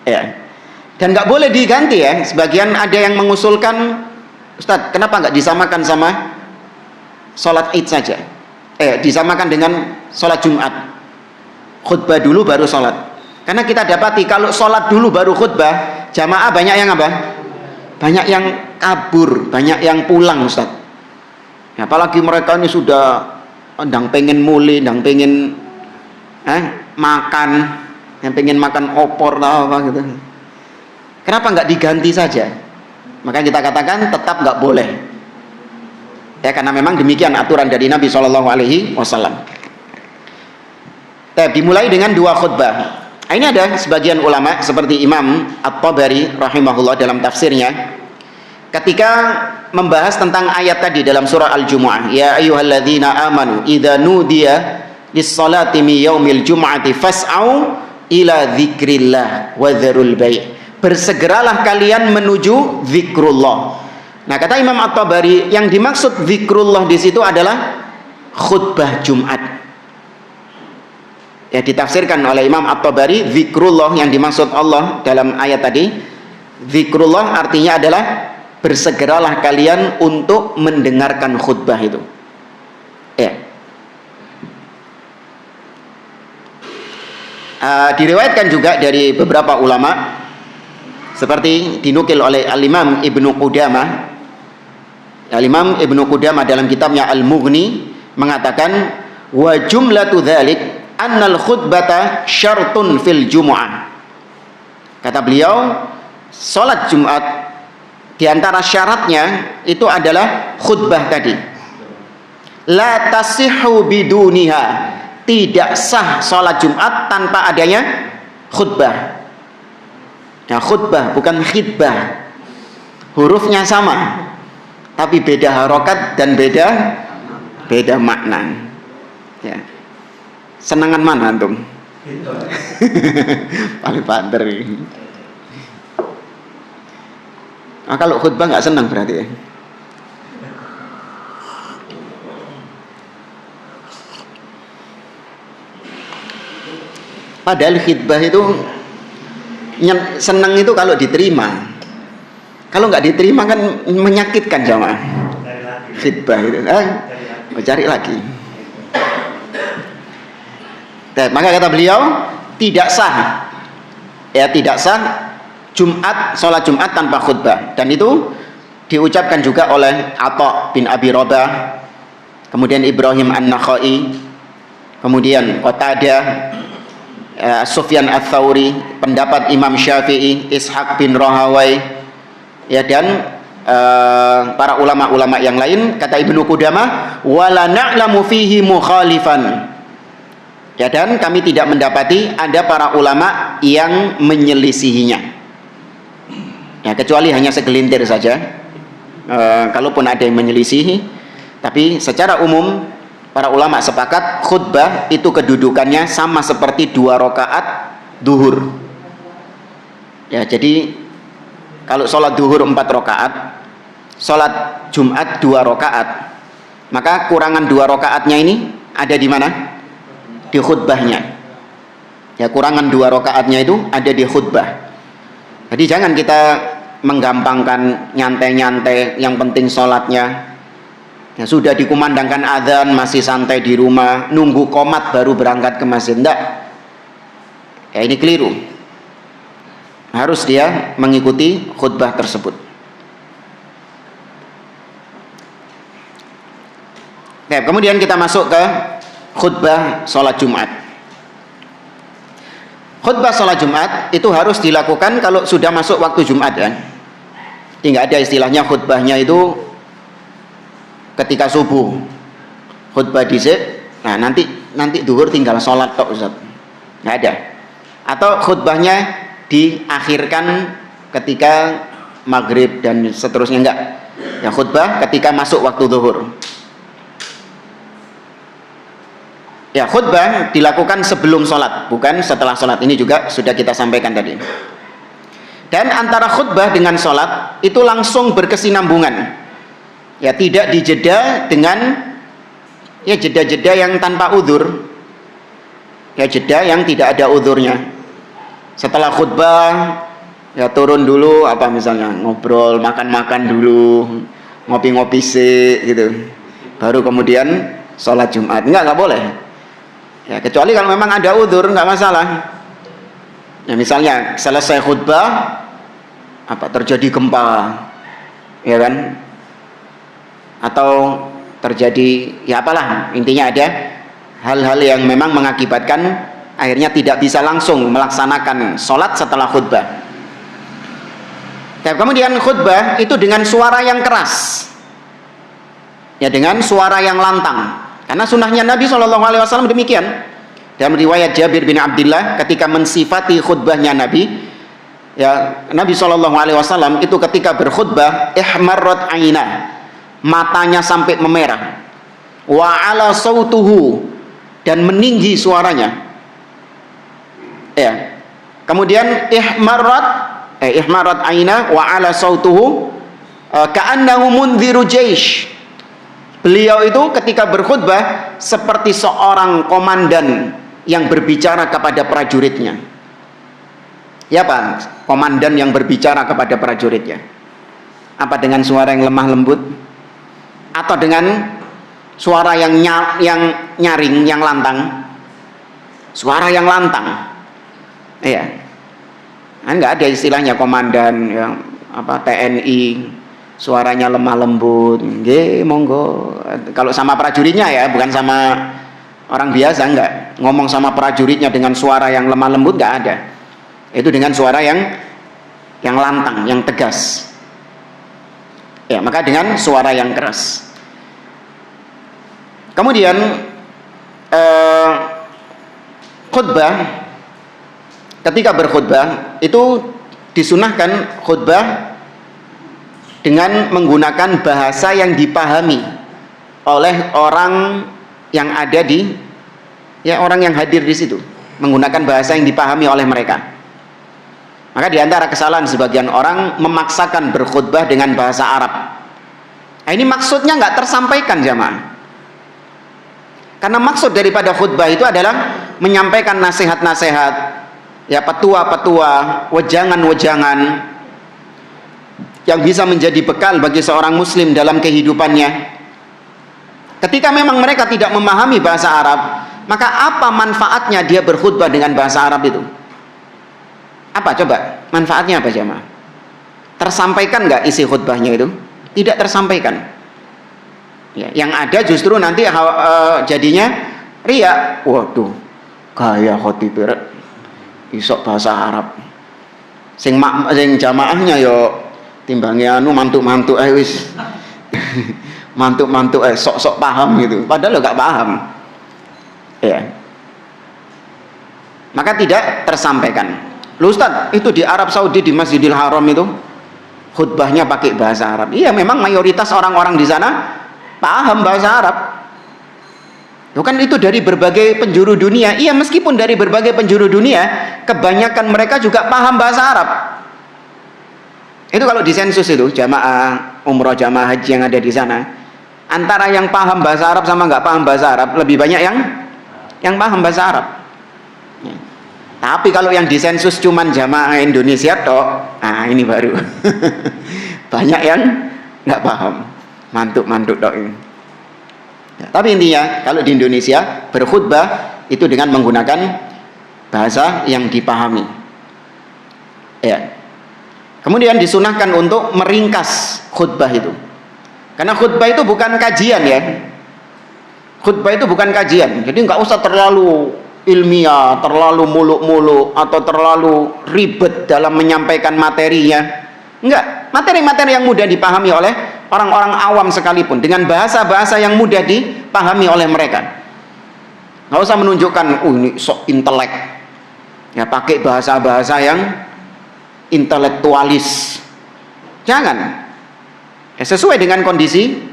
Ya. Dan nggak boleh diganti ya. Sebagian ada yang mengusulkan, Ustadz, kenapa nggak disamakan sama sholat Id saja? Disamakan dengan sholat Jumat. Khutbah dulu baru sholat. Karena kita dapati kalau sholat dulu baru khutbah, jamaah banyak yang apa? Banyak yang kabur, banyak yang pulang, Ustadz. Ya, apalagi mereka ini sudah ndang pengen muli, ndang pengen makan, yang pengen makan opor atau apa gitu. Kenapa nggak diganti saja? Maka kita katakan tetap nggak boleh. Ya, karena memang demikian aturan dari Nabi SAW. Dimulai dengan 2 khutbah. Ini ada sebagian ulama seperti Imam At-Tabari rahimahullah dalam tafsirnya, ketika membahas tentang ayat tadi dalam surah Al-Jumu'ah, ya ayyuhalladzina amanu idza nudiya lis-salati mi yaumil jum'ati fas'au ila dzikrillah wa dzarul bai'. Bersegeralah kalian menuju zikrullah. Nah, kata Imam At-Tabari, yang dimaksud zikrullah di situ adalah khutbah Jumat. Ya, ditafsirkan oleh Imam At-Tabari, zikrullah yang dimaksud Allah dalam ayat tadi, zikrullah artinya adalah bersegeralah kalian untuk mendengarkan khutbah itu. Ya. Diriwayatkan juga dari beberapa ulama, seperti dinukil oleh Al-Imam Ibnu Qudamah. Al-Imam Ibnu Qudamah dalam kitabnya Al-Mughni mengatakan, wa jumlatu dzalik annal khutbata syartun fil jumu'ah. Kata beliau, salat Jumat di antara syaratnya itu adalah khutbah tadi. La tasihhu biduniha. Tidak sah salat Jumat tanpa adanya khutbah. Nah, khutbah bukan khitbah. Hurufnya sama, tapi beda harokat dan beda makna. Ya. Senangan mana antum? Paling banter. Nah, kalau khutbah nggak senang berarti ya. Padahal khutbah itu senang itu kalau diterima. Kalau nggak diterima kan menyakitkan jamaah. Khutbah itu, cari lagi. Maka kata beliau, tidak sah, ya tidak sah Jumat, sholat Jumat tanpa khutbah. Dan itu diucapkan juga oleh Atha bin Abi Rabah, kemudian Ibrahim An-Nakhai, kemudian Qatadah, Sufyan Ats-Tsauri, pendapat Imam Syafi'i, Ishaq bin Rahawai, ya, dan para ulama-ulama yang lain. Kata Ibnu Qudamah, wala na'lamu fihi mukhalifan. Ya, dan kami tidak mendapati ada para ulama yang menyelisihinya. Ya, kecuali hanya segelintir saja. Kalaupun ada yang menyelisihi, tapi secara umum para ulama sepakat khutbah itu kedudukannya sama seperti 2 rakaat duhur. Ya, jadi kalau sholat duhur 4 rakaat, sholat Jumat 2 rakaat, maka kurangan 2 rakaatnya ini ada di mana? Di khutbahnya. Ya, kurangan 2 rakaatnya itu ada di khutbah. Jadi jangan kita menggampangkan, nyantai-nyantai, yang penting sholatnya. Ya, sudah dikumandangkan adzan masih santai di rumah, nunggu qomat baru berangkat ke masjid. Enggak. Ya, ini keliru. Harus dia mengikuti khutbah tersebut. Oke, kemudian kita masuk ke khutbah sholat Jumat. Khutbah sholat Jumat itu harus dilakukan kalau sudah masuk waktu Jumat kan. Tidak ada istilahnya khutbahnya itu ketika subuh. Khutbah dhisik, nah nanti duhur tinggal sholat tok Ustaz. Nggak ada. Atau khutbahnya diakhirkan ketika maghrib dan seterusnya, enggak. Ya, khutbah ketika masuk waktu duhur. Ya, khutbah dilakukan sebelum sholat, bukan setelah sholat. Ini juga sudah kita sampaikan tadi. Dan antara khutbah dengan sholat itu langsung berkesinambungan. Ya, tidak dijeda dengan ya jeda-jeda yang tanpa udzur. Ya, jeda yang tidak ada udzurnya. Setelah khutbah ya turun dulu, apa misalnya ngobrol, makan-makan dulu, ngopi-ngopi sih gitu. Baru kemudian sholat Jumat. Enggak boleh. Ya, kecuali kalau memang ada udzur, nggak masalah. Ya, misalnya selesai khutbah apa terjadi gempa, ya kan? Atau terjadi ya apalah, intinya ada hal-hal yang memang mengakibatkan akhirnya tidak bisa langsung melaksanakan sholat setelah khutbah. Ya, kemudian khutbah itu dengan suara yang keras, ya dengan suara yang lantang. Karena sunnahnya Nabi SAW demikian. Dalam riwayat Jabir bin Abdullah ketika mensifati khutbahnya Nabi, ya Nabi SAW itu ketika berkhutbah ihmarrat ainah, matanya sampai memerah, wa ala sautuhu, dan meninggi suaranya. Ya. Kemudian ihmarrat ainah wa ala sautuhu ka'annahu mundhiru jaish. Beliau itu ketika berkhutbah seperti seorang komandan yang berbicara kepada prajuritnya. Ya Pak, komandan yang berbicara kepada prajuritnya. Apa dengan suara yang lemah lembut? Atau dengan suara yang nyaring, yang lantang? Suara yang lantang. Iya. Kan nggak ada istilahnya komandan yang apa TNI suaranya lemah lembut. Nggih, monggo. Kalau sama prajuritnya ya, bukan sama orang biasa, enggak. Ngomong sama prajuritnya dengan suara yang lemah lembut enggak ada. Itu dengan suara yang lantang, yang tegas. Ya, maka dengan suara yang keras. Kemudian khutbah, ketika berkhutbah itu disunahkan khutbah dengan menggunakan bahasa yang dipahami oleh orang yang ada di, ya orang yang hadir di situ, menggunakan bahasa yang dipahami oleh mereka. Maka di antara kesalahan sebagian orang memaksakan berkhutbah dengan bahasa Arab. Nah, ini maksudnya nggak tersampaikan jamaah. Karena maksud daripada khutbah itu adalah menyampaikan nasihat-nasihat, ya petua-petua, wejangan-wejangan yang bisa menjadi bekal bagi seorang muslim dalam kehidupannya. Ketika memang mereka tidak memahami bahasa Arab, maka apa manfaatnya dia berkhutbah dengan bahasa Arab itu? Apa coba? Manfaatnya apa jemaah? Tersampaikan nggak isi khutbahnya itu? Tidak tersampaikan. Ya, yang ada justru nanti jadinya riya. Waduh, gaya khotib isok bahasa Arab. Sing jamaahnya yo timbangnya anu mantuk-mantuk wis mantuk-mantuk sok-sok paham gitu, padahal gak paham ya. Maka tidak tersampaikan. Lu Ustaz, itu di Arab Saudi di Masjidil Haram itu khutbahnya pakai bahasa Arab. Iya, memang mayoritas orang-orang di sana paham bahasa Arab. Kan itu dari berbagai penjuru dunia. Iya, meskipun dari berbagai penjuru dunia, kebanyakan mereka juga paham bahasa Arab. Itu kalau di sensus itu jamaah umroh, jamaah haji yang ada di sana, antara yang paham bahasa Arab sama nggak paham bahasa Arab, lebih banyak yang paham bahasa Arab. Tapi kalau yang disensus cuman jamaah Indonesia tok, nah ini baru banyak yang nggak paham, mantuk tok ini. Ya, tapi intinya kalau di Indonesia berkhutbah itu dengan menggunakan bahasa yang dipahami. Ya. Kemudian disunahkan untuk meringkas khutbah itu, karena khutbah itu bukan kajian ya. Khutbah itu bukan kajian, jadi nggak usah terlalu ilmiah, terlalu muluk-muluk atau terlalu ribet dalam menyampaikan materinya. Enggak, materi-materi yang mudah dipahami oleh orang-orang awam sekalipun dengan bahasa-bahasa yang mudah dipahami oleh mereka. Nggak usah menunjukkan ini sok intelek. Ya pakai bahasa-bahasa yang intelektualis. Jangan. Ya, sesuai dengan kondisi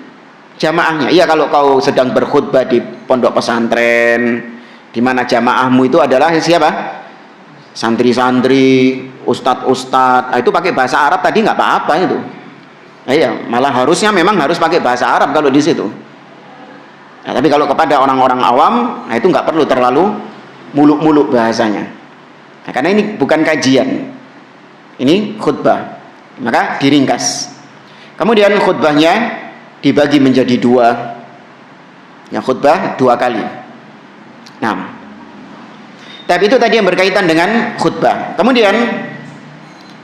jamaahnya. Iya, kalau kau sedang berkhutbah di pondok pesantren di mana jamaahmu itu adalah siapa? Santri-santri, ustadz-ustadz. Itu pakai bahasa Arab tadi nggak apa-apa itu. Iya, malah harusnya memang harus pakai bahasa Arab kalau di situ. Nah, tapi kalau kepada orang-orang awam, nah itu nggak perlu terlalu muluk-muluk bahasanya. Nah, karena ini bukan kajian, ini khutbah, maka diringkas. Kemudian khutbahnya dibagi menjadi dua. Ya, khutbah 2 kali. Nah, tapi itu tadi yang berkaitan dengan khutbah. Kemudian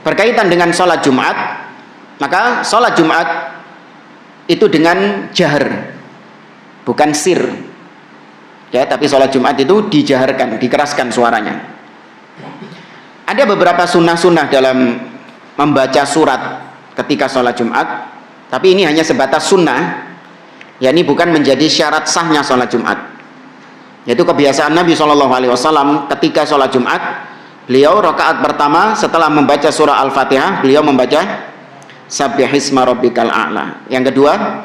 berkaitan dengan sholat Jumat, maka sholat Jumat itu dengan jahar, bukan sir. Ya, tapi sholat Jumat itu dijaharkan, dikeraskan suaranya. Ada beberapa sunnah-sunnah dalam membaca surat ketika sholat Jumat, tapi ini hanya sebatas sunnah, yakni bukan menjadi syarat sahnya sholat Jumat. Yaitu kebiasaan Nabi SAW ketika sholat Jumat, beliau rakaat pertama setelah membaca surah Al-Fatihah, beliau membaca Sabbihisma Rabbikal A'la. Yang kedua,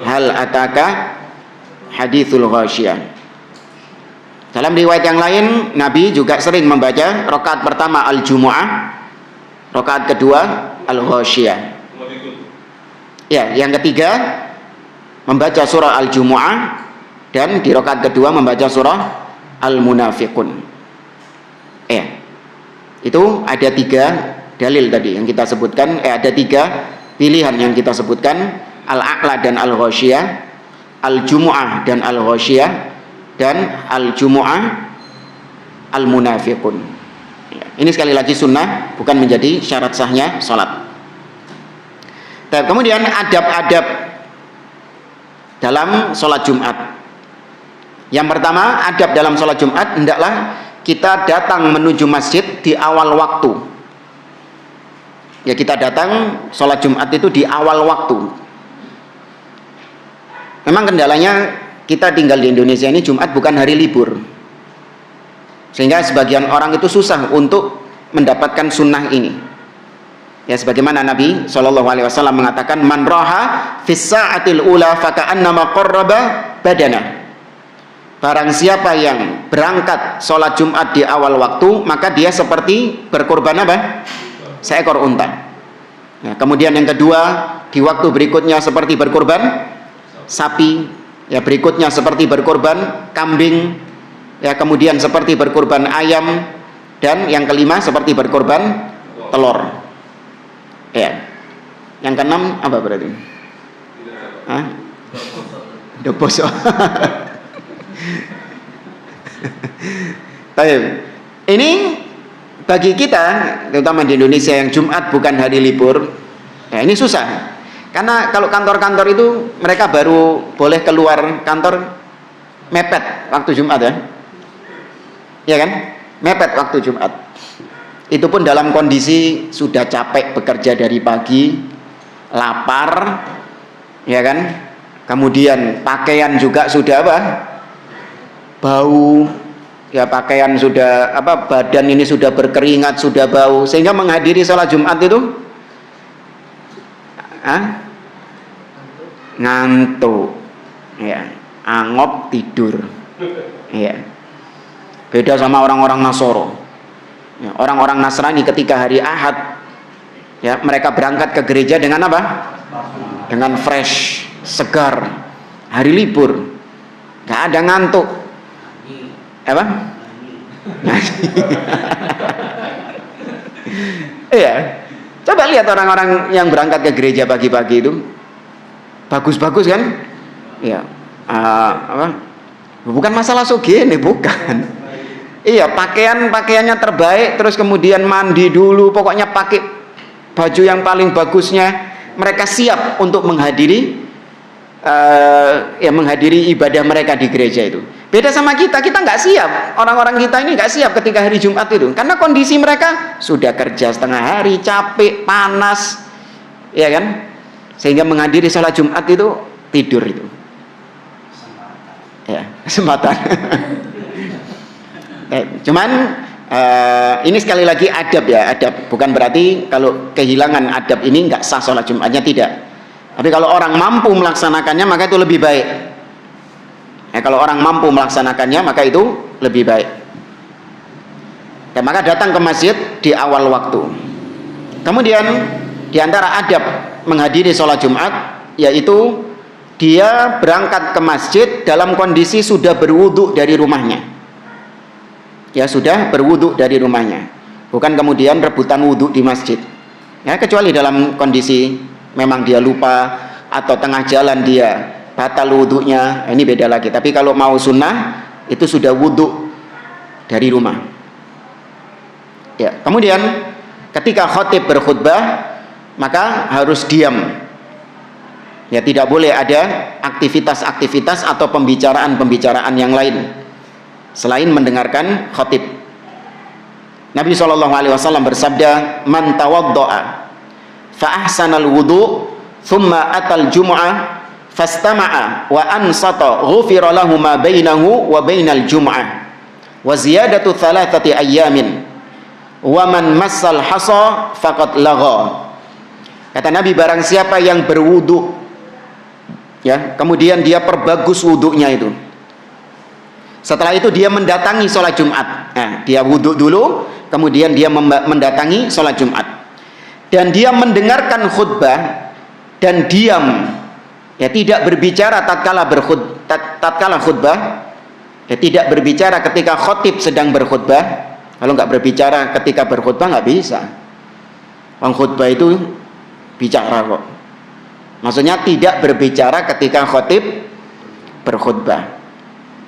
Hal ataka hadithul ghasyiyah. Dalam riwayat yang lain, Nabi juga sering membaca rakaat pertama Al-Jumu'ah, rakaat kedua Al-Ghasyiyah. Ya, yang ketiga membaca surah Al-Jumu'ah, dan di rakaat kedua membaca surah Al-Munafiqun. Itu ada 3 dalil tadi yang kita sebutkan. Ada 3 pilihan yang kita sebutkan: Al-A'la dan Al-Ghasyiyah, Al-Jumu'ah dan Al-Ghasyiyah, dan Al-Jumu'ah Al-Munafiqun. Ini sekali lagi sunnah, bukan menjadi syarat sahnya sholat. Kemudian adab-adab dalam sholat Jumat. Yang pertama, adab dalam sholat Jumat, hendaklah kita datang menuju masjid di awal waktu. Ya, kita datang sholat Jumat itu di awal waktu. Memang kendalanya kita tinggal di Indonesia ini Jumat bukan hari libur, sehingga sebagian orang itu susah untuk mendapatkan sunnah ini. Ya, sebagaimana Nabi SAW mengatakan, man raha fis sa'atil ula faka'annama qarraba badana. Barang siapa yang berangkat sholat Jumat di awal waktu, maka dia seperti berkorban apa? Seekor unta. Nah, kemudian yang kedua, di waktu berikutnya seperti berkorban sapi. Ya, berikutnya seperti berkorban kambing. Ya, kemudian seperti berkorban ayam. Dan yang kelima seperti berkorban telur. Ya. Yang keenam apa berarti? Hah? Doposo. Baik. Ini bagi kita, terutama di Indonesia yang Jumat bukan hari libur, ya ini susah. Karena kalau kantor-kantor itu mereka baru boleh keluar kantor mepet waktu Jumat ya. Ya kan? Mepet waktu Jumat. Itu pun dalam kondisi sudah capek bekerja dari pagi, lapar, ya kan? Kemudian pakaian juga sudah apa? Bau, ya pakaian sudah apa, badan ini sudah berkeringat, sudah bau, sehingga menghadiri sholat Jumat itu ngantuk, ya, angop tidur, ya. Beda sama orang-orang Nasoro. Ya, orang-orang Nasrani ketika hari Ahad, ya mereka berangkat ke gereja dengan apa? Dengan fresh, segar, hari libur, nggak ada ngantuk. Apa? Iya. Coba lihat orang-orang yang berangkat ke gereja pagi-pagi itu. Bagus-bagus kan? Iya. Bukan masalah sugih, bukan. Iya, pakaiannya terbaik, terus kemudian mandi dulu, pokoknya pakai baju yang paling bagusnya. Mereka siap untuk menghadiri menghadiri ibadah mereka di gereja itu. Beda sama kita nggak siap. Orang-orang kita ini nggak siap ketika hari Jumat itu, karena kondisi mereka sudah kerja setengah hari, capek, panas, ya kan? Sehingga menghadiri sholat Jumat itu tidur itu. Ya, kesempatan. Cuman ini sekali lagi adab ya, adab. Bukan berarti kalau kehilangan adab ini nggak sah sholat Jumatnya, tidak. Tapi kalau orang mampu melaksanakannya maka itu lebih baik. Kalau orang mampu melaksanakannya maka itu lebih baik. Dan maka datang ke masjid di awal waktu. Kemudian di antara adab menghadiri sholat Jumat yaitu dia berangkat ke masjid dalam kondisi sudah berwudu dari rumahnya. Ya, sudah berwudu dari rumahnya. Bukan kemudian rebutan wudu di masjid. Ya, kecuali dalam kondisi memang dia lupa atau tengah jalan dia batal wudunya, ini beda lagi. Tapi kalau mau sunnah itu sudah wudu dari rumah. Ya, kemudian ketika khatib berkhutbah maka harus diam. Ya, tidak boleh ada aktivitas-aktivitas atau pembicaraan-pembicaraan yang lain selain mendengarkan khatib. Nabi SAW bersabda, "Man tawadda'a fa ahsanal wudu, thumma atal jum'ah fastama'a wa ansata, ghufira lahu ma bainahu wa bainal jum'ah wa ziyadatu thalathati ayyamin wa man massal hasa faqad lagha." Kata Nabi, barang siapa yang berwudu, ya, kemudian dia perbagus wudunya itu, setelah itu dia mendatangi sholat Jumat. Nah, dia wudhu dulu, kemudian dia mendatangi sholat Jumat, dan dia mendengarkan khutbah dan diam, ya, tidak berbicara tatkala khutbah, ya, tidak berbicara ketika khatib sedang berkhutbah. Kalau nggak berbicara ketika berkhutbah nggak bisa. Khutbah itu bicara kok. Maksudnya tidak berbicara ketika khatib berkhutbah.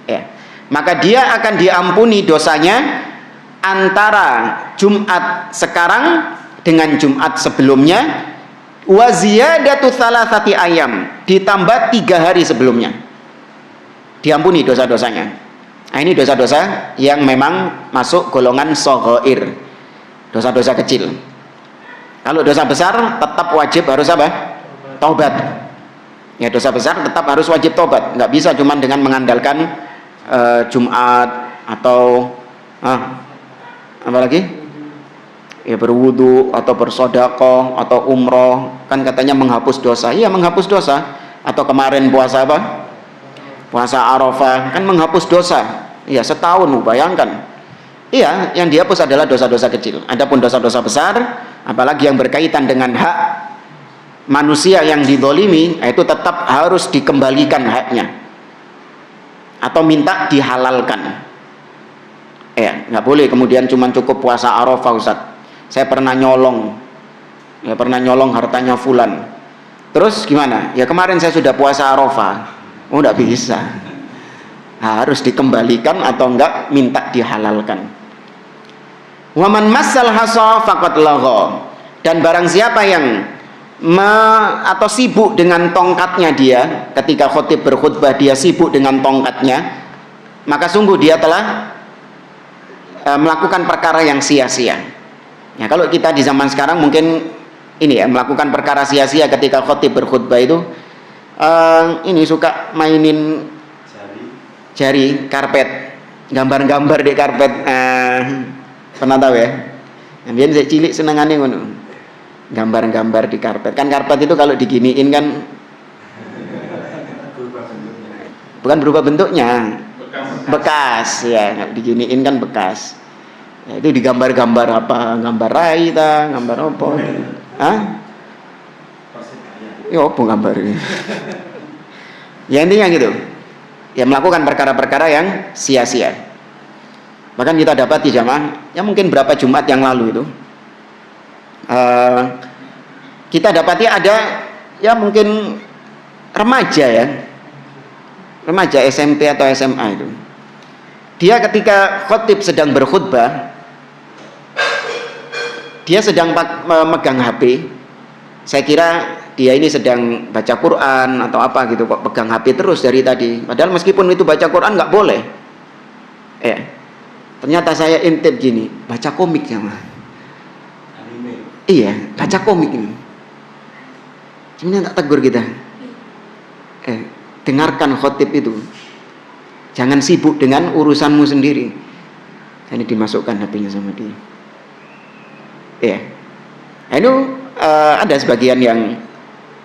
Ya. Maka dia akan diampuni dosanya antara Jumat sekarang dengan Jumat sebelumnya, wa ziyadatu thalathati ayyam, ditambah 3 hari sebelumnya. Diampuni dosa-dosanya. Nah, ini dosa-dosa yang memang masuk golongan shaghair, dosa-dosa kecil. Kalau dosa besar tetap wajib harus apa? Taubat. Ya, dosa besar tetap harus wajib taubat. Nggak bisa cuman dengan mengandalkan Jumat atau apa lagi? Ya, berwudu atau bersedekah atau umroh, kan katanya menghapus dosa. Iya, menghapus dosa. Atau kemarin puasa apa? Puasa Arafah kan menghapus dosa. Iya, setahun, bayangkan. Iya, yang dihapus adalah dosa-dosa kecil. Adapun dosa-dosa besar, apalagi yang berkaitan dengan hak manusia yang dizalimi, itu tetap harus dikembalikan haknya atau minta dihalalkan. Ya, nggak boleh kemudian cuma cukup puasa Arafah, Ustaz. Saya pernah nyolong, ya, pernah nyolong hartanya fulan. Terus gimana? Ya, kemarin saya sudah puasa Arafah. Oh, nggak bisa. Harus dikembalikan atau enggak minta dihalalkan. Waman massal hasa faqad lagha. Dan barang siapa yang atau sibuk dengan tongkatnya dia, ketika khatib berkhutbah dia sibuk dengan tongkatnya, maka sungguh dia telah melakukan perkara yang sia-sia. Ya, kalau kita di zaman sekarang mungkin ini ya, melakukan perkara sia-sia ketika khatib berkhutbah itu ini suka mainin jari karpet, gambar-gambar di karpet. Pernah tahu ya? Biar saya cilik senengane ngono. Gambar-gambar di karpet. Kan karpet itu kalau diginiin kan bukan berubah bentuknya, bekas ya, diginiin kan bekas. Ya, itu digambar-gambar apa? Gambar rai ta, gambar apa? Hah? Ya apa gambar ini? Ya intinya gitu. Ya, melakukan perkara-perkara yang sia-sia. Bahkan kita dapati jamaah, ya mungkin berapa Jumat yang lalu itu, kita dapati ada ya mungkin remaja ya, remaja SMP atau SMA itu. Dia ketika khotib sedang berkhutbah, dia sedang memegang HP. Saya kira dia ini sedang baca Quran atau apa gitu, kok pegang HP terus dari tadi. Padahal meskipun itu baca Quran nggak boleh. Ternyata saya intip gini, baca komik ya mah. Iya, baca komik ini. Sebenarnya tak tegur kita. Dengarkan khotib itu. Jangan sibuk dengan urusanmu sendiri. Ini dimasukkan HP-nya sama dia. Itu ada sebagian yang,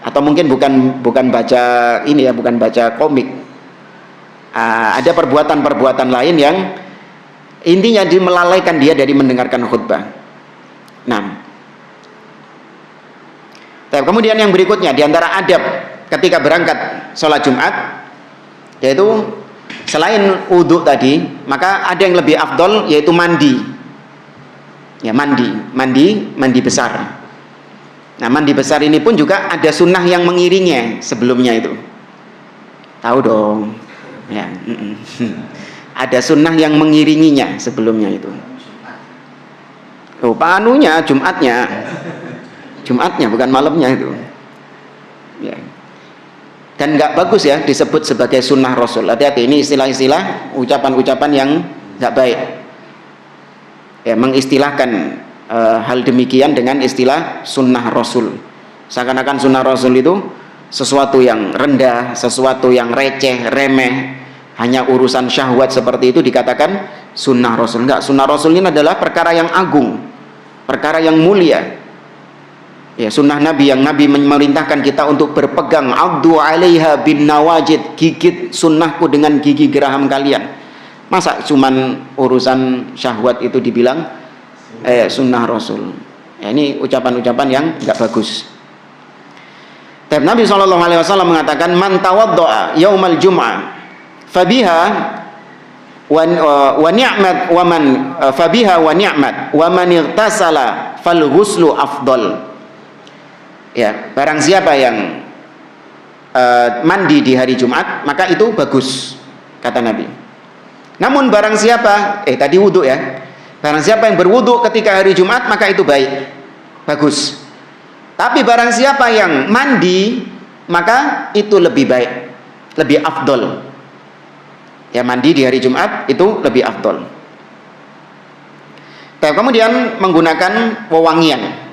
atau mungkin bukan baca ini ya, bukan baca komik. Ada perbuatan-perbuatan lain yang intinya melalaikan dia dari mendengarkan khutbah. Nah, kemudian yang berikutnya di antara adab ketika berangkat sholat Jumat, yaitu selain wudhu tadi, maka ada yang lebih afdol, yaitu mandi. Ya, mandi besar. Nah, mandi besar ini pun juga ada sunnah yang mengiringnya sebelumnya itu. Tahu dong. Ya, ada sunnah yang mengiringinya sebelumnya itu. Panunya Jumatnya bukan malamnya itu. Ya. Dan nggak bagus ya disebut sebagai sunnah Rasul. Hati-hati, ini istilah-istilah, ucapan-ucapan yang nggak baik. Ya, mengistilahkan hal demikian dengan istilah sunnah Rasul. Seakan-akan sunnah Rasul itu sesuatu yang rendah, sesuatu yang receh, remeh, hanya urusan syahwat seperti itu dikatakan sunnah Rasul. Enggak, sunnah Rasul ini adalah perkara yang agung, perkara yang mulia. Ya, sunnah Nabi yang Nabi memerintahkan kita untuk berpegang, abdu alaiha bin nawajid, gigit sunnahku dengan gigi geraham kalian. Masa cuman urusan syahwat itu dibilang sunnah Rasul? Ya, ini ucapan-ucapan yang enggak bagus. Tapi Nabi SAW mengatakan, man tawaddo'a yaumal jum'ah fabiha wa ni'mat wa man fabiha wa ni'mat wa man igtasala fal ghuslu afdal. Ya, barang siapa yang mandi di hari Jumat, maka itu bagus, kata Nabi. Namun barang siapa tadi wudu ya, barang siapa yang berwudu ketika hari Jumat, maka itu baik, bagus. Tapi barang siapa yang mandi, maka itu lebih baik, lebih afdol. Ya, mandi di hari Jumat itu lebih afdol. Kemudian menggunakan wewangian.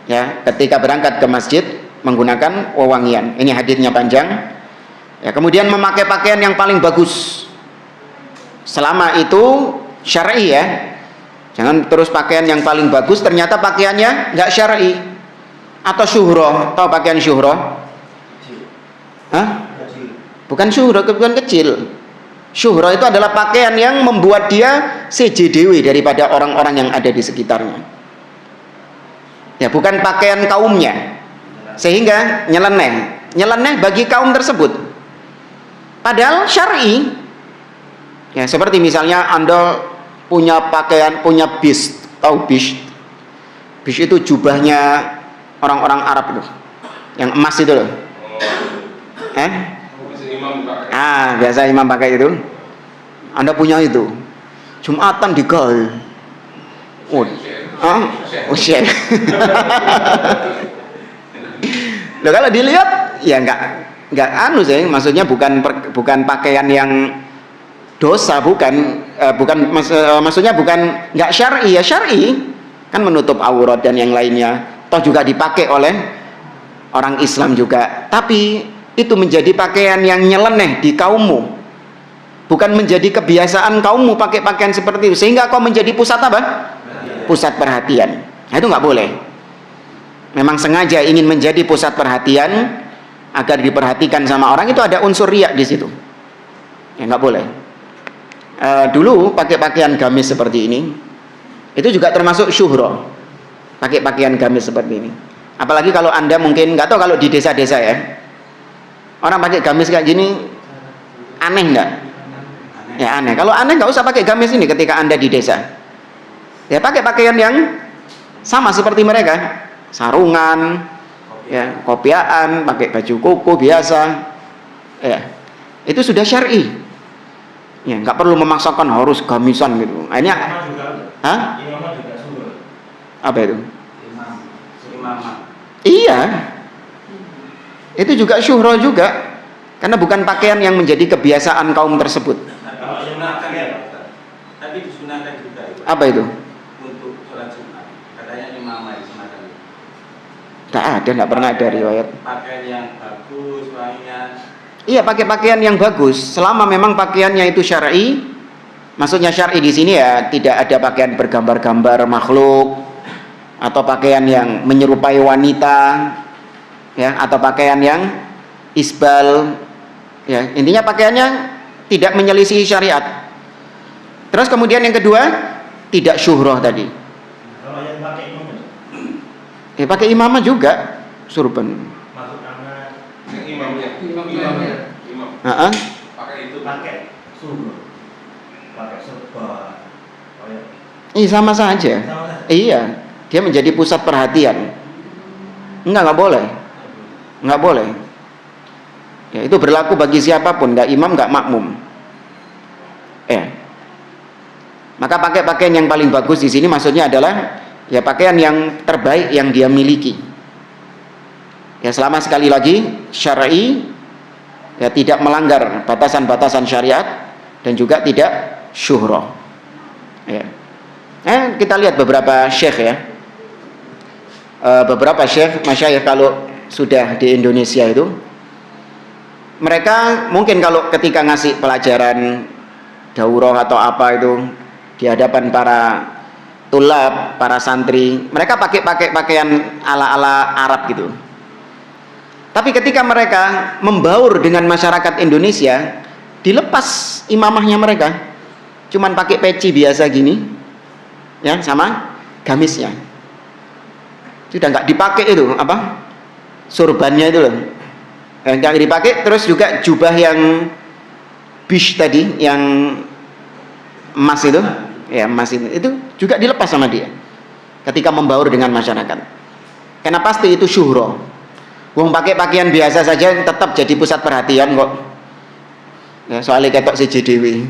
Ya, ketika berangkat ke masjid menggunakan wewangian. Ini hadisnya panjang. Ya, kemudian memakai pakaian yang paling bagus. Selama itu syar'i ya. Jangan terus pakaian yang paling bagus ternyata pakaiannya enggak syar'i. Atau syuhroh, tahu pakaian syuhroh? Bukan syuhroh, bukan kecil. Syuhroh itu adalah pakaian yang membuat dia sejedewi daripada orang-orang yang ada di sekitarnya. Ya, bukan pakaian kaumnya, sehingga nyeleneh bagi kaum tersebut. Padahal syar'i. Ya, seperti misalnya Anda punya pakaian, punya bis, tahu bis? Bis itu jubahnya orang-orang Arab itu, yang emas itu loh. Biasa imam pakai itu. Anda punya itu, Jumatan di gal. Usia. Loh, kalau dilihat ya enggak anu sih, maksudnya bukan pakaian yang dosa, maksudnya bukan enggak syar'i, ya syar'i kan menutup aurat dan yang lainnya, toh juga dipakai oleh orang Islam juga. Tapi itu menjadi pakaian yang nyeleneh di kaummu, bukan menjadi kebiasaan kaummu pakai pakaian seperti itu, sehingga kau menjadi pusat apa? Pusat perhatian. Nah, itu nggak boleh. Memang sengaja ingin menjadi pusat perhatian agar diperhatikan sama orang, itu ada unsur riya di situ. Ya, nggak boleh. Dulu pakai pakaian gamis seperti ini, itu juga termasuk syuhroh. Pakai pakaian gamis seperti ini. Apalagi kalau Anda mungkin nggak tahu kalau di desa-desa ya, orang pakai gamis kayak gini aneh nggak? Ya aneh. Kalau aneh nggak usah pakai gamis ini ketika Anda di desa. Ya pakai pakaian yang sama seperti mereka, sarungan, ya, kopiaan, pakai baju koko biasa. Ya. Itu sudah syar'i. Ya, nggak perlu memaksakan harus gamisan gitu. Akhirnya, hah? Imamah juga suruh. Apa itu? Imamah. Iya. Itu juga syuhro juga. Karena bukan pakaian yang menjadi kebiasaan kaum tersebut. Kalau sunahkan ya, tapi disunahkan juga. Apa itu? Untuk sholat Jumat. Katanya imamah disunahkan. Nggak ada, nggak pernah ada riwayat. Pakaian yang bagus, wanginya. Iya, pakai pakaian yang bagus. Selama memang pakaiannya itu syar'i. Maksudnya syar'i di sini ya tidak ada pakaian bergambar-gambar makhluk atau pakaian yang menyerupai wanita, ya, atau pakaian yang isbal. Ya, intinya pakaiannya tidak menyelisihi syariat. Terus kemudian yang kedua, tidak syuhroh tadi. Kalau yang pakai imamah, Pakai imamah juga, surban. masuk anak. Imamnya. Heeh. Pakai itu. Pakai suruh. Pakai serba. Sama saja. Iya, dia menjadi pusat perhatian. Nggak boleh. Nggak boleh. Ya, itu berlaku bagi siapapun, nggak imam, nggak makmum. Maka pakai pakaian yang paling bagus di sini maksudnya adalah ya pakaian yang terbaik yang dia miliki. Ya selama sekali lagi syar'i, ya tidak melanggar batasan-batasan syariat dan juga tidak syuhroh. Ya. Kita lihat beberapa syekh ya. Beberapa syekh masyayikh kalau sudah di Indonesia itu, mereka mungkin kalau ketika ngasih pelajaran daurah atau apa itu di hadapan para tulab, para santri, mereka pakai pakaian ala-ala Arab gitu. Tapi ketika mereka membaur dengan masyarakat Indonesia, dilepas imamahnya mereka, cuman pakai peci biasa gini, ya, sama gamisnya. Sudah nggak dipakai itu apa? Surbannya itu loh. Nggak dipakai, terus juga jubah yang bish tadi, yang emas itu, ya emas itu juga dilepas sama dia ketika membaur dengan masyarakat. Karena pasti itu syuhro. Wong pakai pakaian biasa saja tetap jadi pusat perhatian kok. Ya, soalnya ketok si Dewi,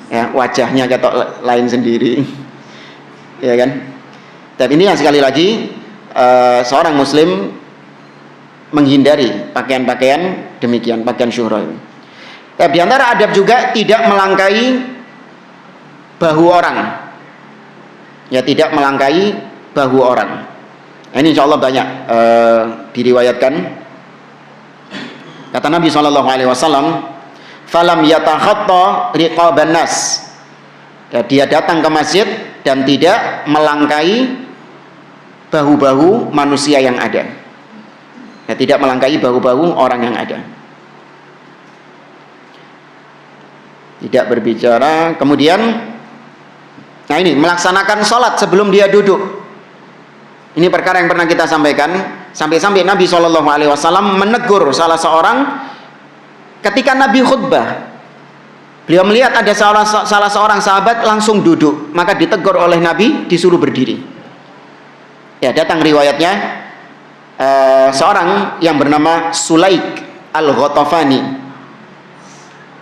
ya wajahnya ketok lain sendiri, ya kan. Dan ini yang sekali lagi seorang Muslim menghindari pakaian-pakaian demikian, pakaian syuhro. Di antara adab juga tidak melangkai bahu orang. Ya, tidak melangkai bahu orang. Ini insya Allah banyak diriwayatkan. Kata Nabi SAW, falam yatakhatta riqaban nas. Ya, dia datang ke masjid dan tidak melangkai bahu-bahu manusia yang ada. Ya, tidak melangkai bahu-bahu orang yang ada. Tidak berbicara. Kemudian, nah ini melaksanakan sholat sebelum dia duduk. Ini perkara yang pernah kita sampaikan. Sampai-sampai Nabi SAW menegur salah seorang ketika Nabi khutbah. Beliau melihat ada salah seorang sahabat langsung duduk, maka ditegur oleh Nabi, disuruh berdiri. Ya, datang riwayatnya seorang yang bernama Sulaik Al-Ghatafani.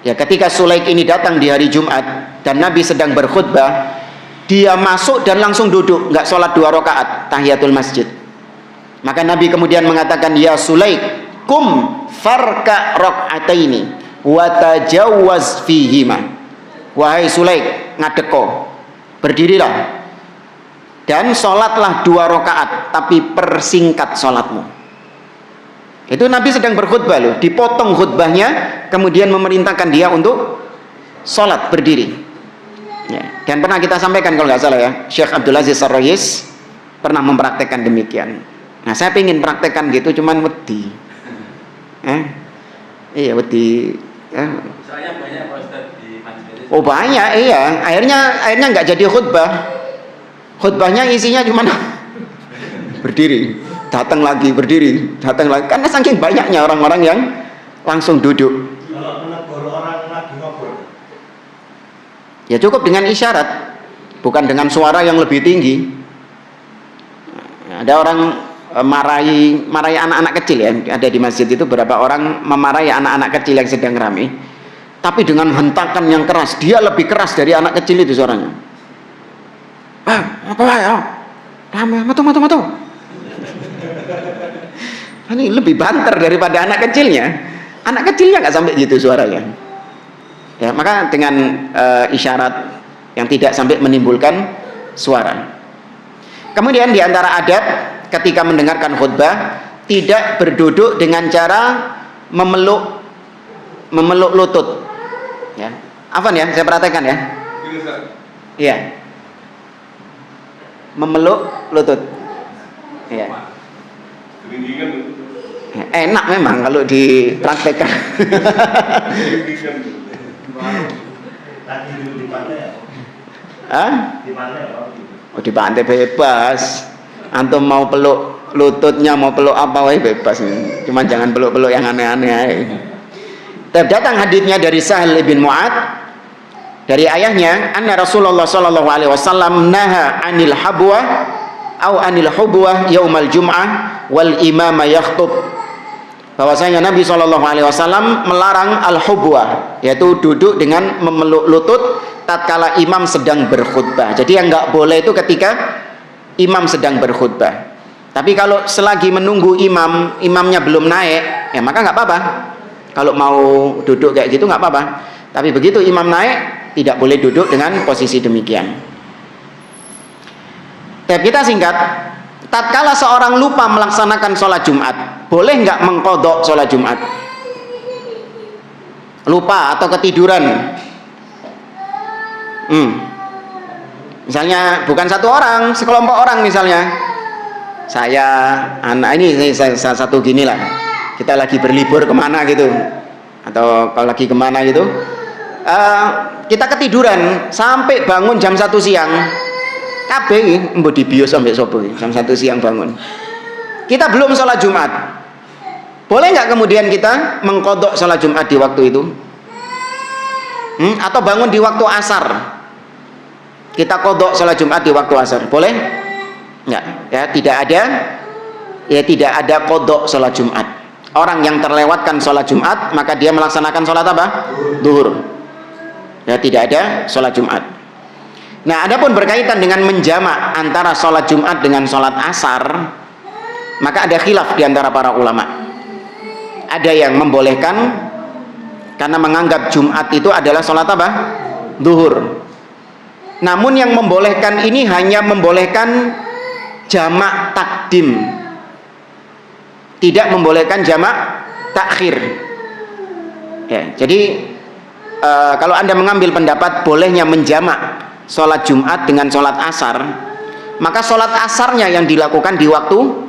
Ya, ketika Sulaik ini datang di hari Jumat dan Nabi sedang berkhutbah, dia masuk dan langsung duduk, nggak sholat 2 rakaat tahiyatul masjid. Maka Nabi kemudian mengatakan, ya Sulaik, kum farka raka'ataini wa tajawwaz fihima. Wahai Sulaik, ngadeko, berdirilah dan sholatlah 2 rakaat, tapi persingkat sholatmu. Itu Nabi sedang berkhutbah loh, dipotong khutbahnya, kemudian memerintahkan dia untuk sholat berdiri. Ya. Dan pernah kita sampaikan kalau nggak salah ya, Syekh Abdul Aziz Ar-Rais pernah mempraktekkan demikian. Nah, saya pengen praktekkan gitu, cuman wedi. Iya wedi. Soalnya banyak Ustaz di majelis. Oh banyak, iya. Akhirnya nggak jadi khutbah. Khutbahnya isinya cuma berdiri, datang lagi, berdiri, datang lagi. Karena saking banyaknya orang-orang yang langsung duduk. Kalau menegur orang lagi ngobrol, Ya cukup dengan isyarat, bukan dengan suara yang lebih tinggi. Ada orang marahi anak-anak kecil ya, ada di masjid itu beberapa orang memarahi anak-anak kecil yang sedang ramai, tapi dengan hentakan yang keras. Dia lebih keras dari anak kecil itu suaranya. Apa ya? Matu. Ini lebih banter daripada anak kecilnya. Anak kecilnya nggak sampai gitu suaranya. Ya, maka dengan isyarat yang tidak sampai menimbulkan suara. Kemudian di antara adab ketika mendengarkan khutbah, tidak berduduk dengan cara memeluk lutut. Ya, Afwan ya, saya perhatikan ya. Iya. Memeluk lutut. Iya. Enak memang kalau dipraktekkan. Oh, di pantai bebas. Antum mau peluk lututnya, mau peluk apa wae bebas. Cuma jangan peluk-peluk yang aneh-aneh. Datang hadisnya dari Sahal bin Mu'ad dari ayahnya, anna Rasulullah sallallahu alaihi wasallam naha anil habwa au anil hubwa yaumal jum'ah wal imama yakhthub. Bahwasanya Nabi sallallahu alaihi wasallam melarang al-hubwa, yaitu duduk dengan memeluk lutut tatkala imam sedang berkhutbah. Jadi yang enggak boleh itu ketika imam sedang berkhutbah. Tapi kalau selagi menunggu imamnya belum naik, ya maka enggak apa-apa. Kalau mau duduk kayak gitu enggak apa-apa. Tapi begitu imam naik, tidak boleh duduk dengan posisi demikian. Tab kita singkat, tatkala seorang lupa melaksanakan sholat Jumat, boleh nggak mengqadha sholat Jumat? Lupa atau ketiduran. Misalnya bukan satu orang, sekelompok orang misalnya. Saya, anak ini saya satu gini lah. Kita lagi berlibur kemana gitu, atau kalau lagi kemana gitu, kita ketiduran sampai bangun jam 1 siang. Kabeh mbok dibius sampai sopo jam 1 siang bangun. Kita belum sholat Jumat. Boleh nggak kemudian kita mengqadha sholat Jumat di waktu itu? Atau bangun di waktu asar, kita qadha sholat Jumat di waktu asar, boleh? Nggak, ya tidak ada qadha sholat Jumat. Orang yang terlewatkan sholat Jumat, maka dia melaksanakan sholat apa? Duhur. Ya, tidak ada sholat Jumat. Nah, adapun berkaitan dengan menjamak antara sholat Jumat dengan sholat asar, maka ada khilaf di antara para ulama. Ada yang membolehkan karena menganggap Jumat itu adalah sholat apa? Duhur. Namun yang membolehkan ini hanya membolehkan jamak takdim, tidak membolehkan jamak takhir. Ya, jadi kalau Anda mengambil pendapat bolehnya menjamak sholat Jumat dengan sholat asar, maka sholat asarnya yang dilakukan di waktu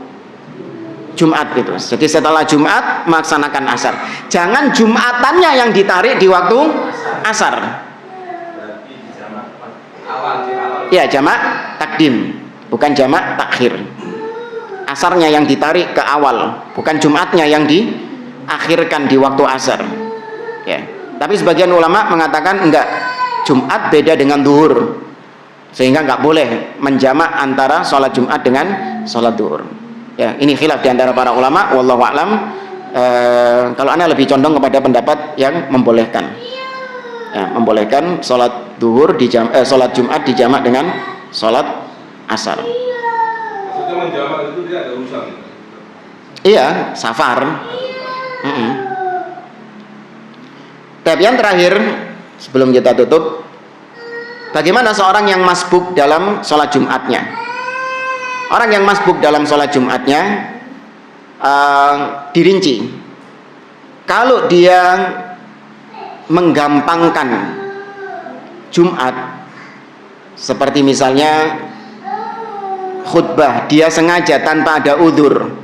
Jumat gitu. Jadi setelah Jumat melaksanakan asar. Jangan Jumatannya yang ditarik di waktu asar. Ya, jamak takdim, bukan jamak takhir. Asarnya yang ditarik ke awal, bukan Jumatnya yang diakhirkan di waktu asar. Ya. Tapi sebagian ulama mengatakan enggak, Jumat beda dengan duhur, sehingga nggak boleh menjamak antara sholat Jumat dengan sholat duhur. Ya, ini khilaf di antara para ulama. Wallahu a'lam. Kalau Anda lebih condong kepada pendapat yang membolehkan, ya, membolehkan sholat duhur sholat Jumat dijamak dengan sholat asar. Maksudnya menjamak itu dia ada urusan? Iya, safar. Tapi yang terakhir, sebelum kita tutup, bagaimana seorang yang masbuk dalam sholat Jumatnya? Orang yang masbuk dalam sholat Jumatnya dirinci. Kalau dia menggampangkan Jumat, seperti misalnya khutbah, dia sengaja tanpa ada udzur,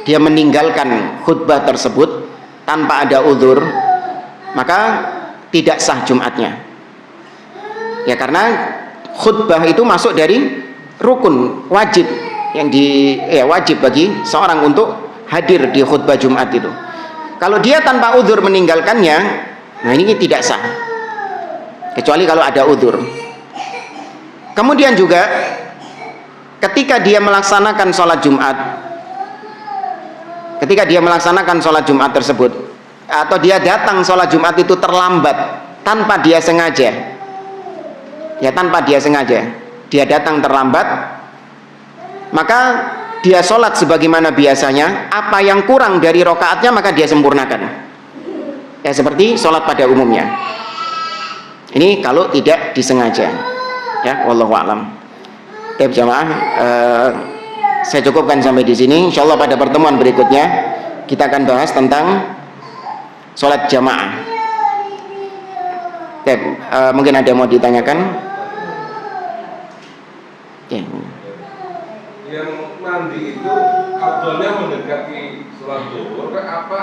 dia meninggalkan khutbah tersebut tanpa ada udzur, maka tidak sah Jumatnya. Ya, karena khutbah itu masuk dari rukun wajib yang wajib bagi seorang untuk hadir di khutbah Jumat itu. Kalau dia tanpa udzur meninggalkannya, nah ini tidak sah. kecuali kalau ada udzur. Kemudian juga ketika dia melaksanakan sholat Jumat tersebut, atau dia datang sholat Jumat itu terlambat tanpa dia sengaja, dia datang terlambat, maka dia sholat sebagaimana biasanya. Apa yang kurang dari rokaatnya maka dia sempurnakan, ya seperti sholat pada umumnya. Ini kalau tidak disengaja, ya wallahu a'lam. Baik jamaah, saya cukupkan sampai di sini. Insyaallah pada pertemuan berikutnya kita akan bahas tentang sholat jamaah. Baik, mungkin ada yang mau ditanyakan? Ya. Yang mandi itu abdulnya mendekati sholat zuhur apa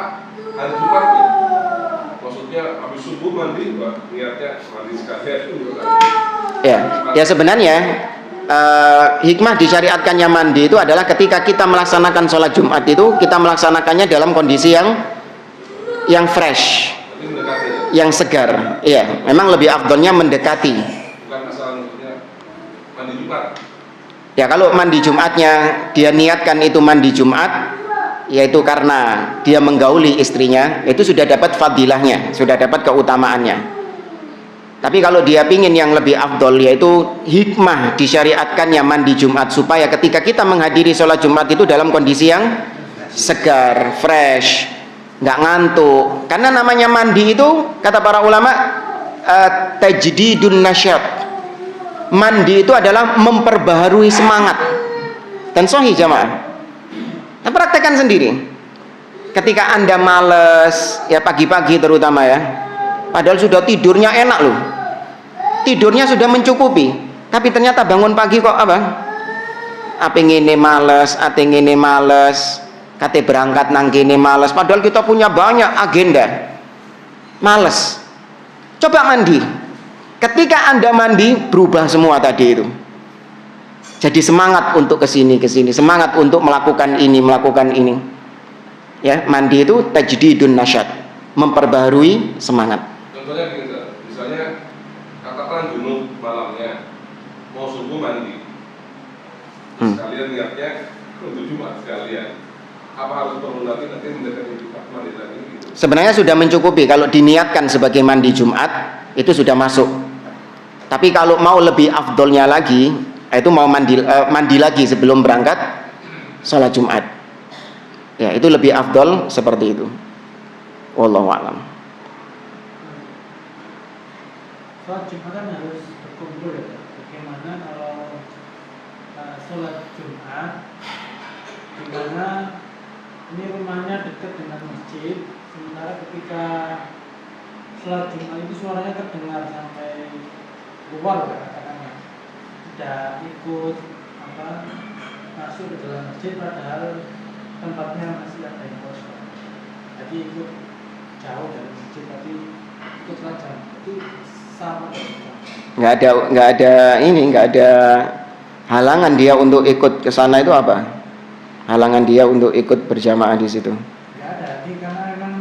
hari Jumat itu? Maksudnya habis subuh mandi, niatnya mandi sekalian itu kan? Ya sebenarnya hikmah disyariatkannya mandi itu adalah ketika kita melaksanakan sholat Jumat itu kita melaksanakannya dalam kondisi yang fresh, yang segar. Iya, memang lebih afdolnya mendekati. Bukan masalah maksudnya mandi Jumat. Ya kalau mandi Jumatnya dia niatkan itu mandi Jumat, yaitu karena dia menggauli istrinya, itu sudah dapat fadilahnya, sudah dapat keutamaannya. Tapi kalau dia pingin yang lebih afdol, yaitu hikmah disyariatkannya mandi Jumat supaya ketika kita menghadiri sholat Jumat itu dalam kondisi yang segar, fresh, nggak ngantuk. Karena namanya mandi itu kata para ulama tajdidun nasyat. Mandi itu adalah memperbaharui semangat. Dan sahih jamaah. Nah, praktekkan sendiri. Ketika Anda males, ya pagi-pagi terutama ya, padahal sudah tidurnya enak loh, tidurnya sudah mencukupi, tapi ternyata bangun pagi kok apa ngene males, kate berangkat nang kene males, padahal kita punya banyak agenda, males. Coba mandi. Ketika Anda mandi, berubah semua tadi itu. Jadi semangat untuk kesini, semangat untuk melakukan ini. Ya, mandi itu tajdidun nasyat, memperbaharui semangat. Contohnya gini, misalnya katakan junub malamnya, mau subuh mandi, sekalian niatnya untuk Jumat sekalian. Apa harus perlu nanti mendekati Jumat mandi lagi gitu? Sebenarnya sudah mencukupi kalau diniatkan sebagai mandi Jumat, itu sudah masuk. Tapi kalau mau lebih afdolnya lagi, itu mau mandi lagi sebelum berangkat sholat Jumat. Ya, itu lebih afdol seperti itu. Wallahu a'lam. Sholat Jumat kan harus berkumpul ya. Bagaimana kalau sholat Jumat di mana ini rumahnya dekat dengan masjid, sementara ketika sholat Jumat itu suaranya terdengar sampai luar katakannya, tidak ikut masuk ke dalam masjid padahal tempatnya masih ada yang kosong, jadi ikut jauh dari masjid tapi ikut saja, itu sama. Nggak ada halangan dia untuk ikut ke sana itu apa? Halangan dia untuk ikut berjamaah di situ? Nggak ada, jadi karena memang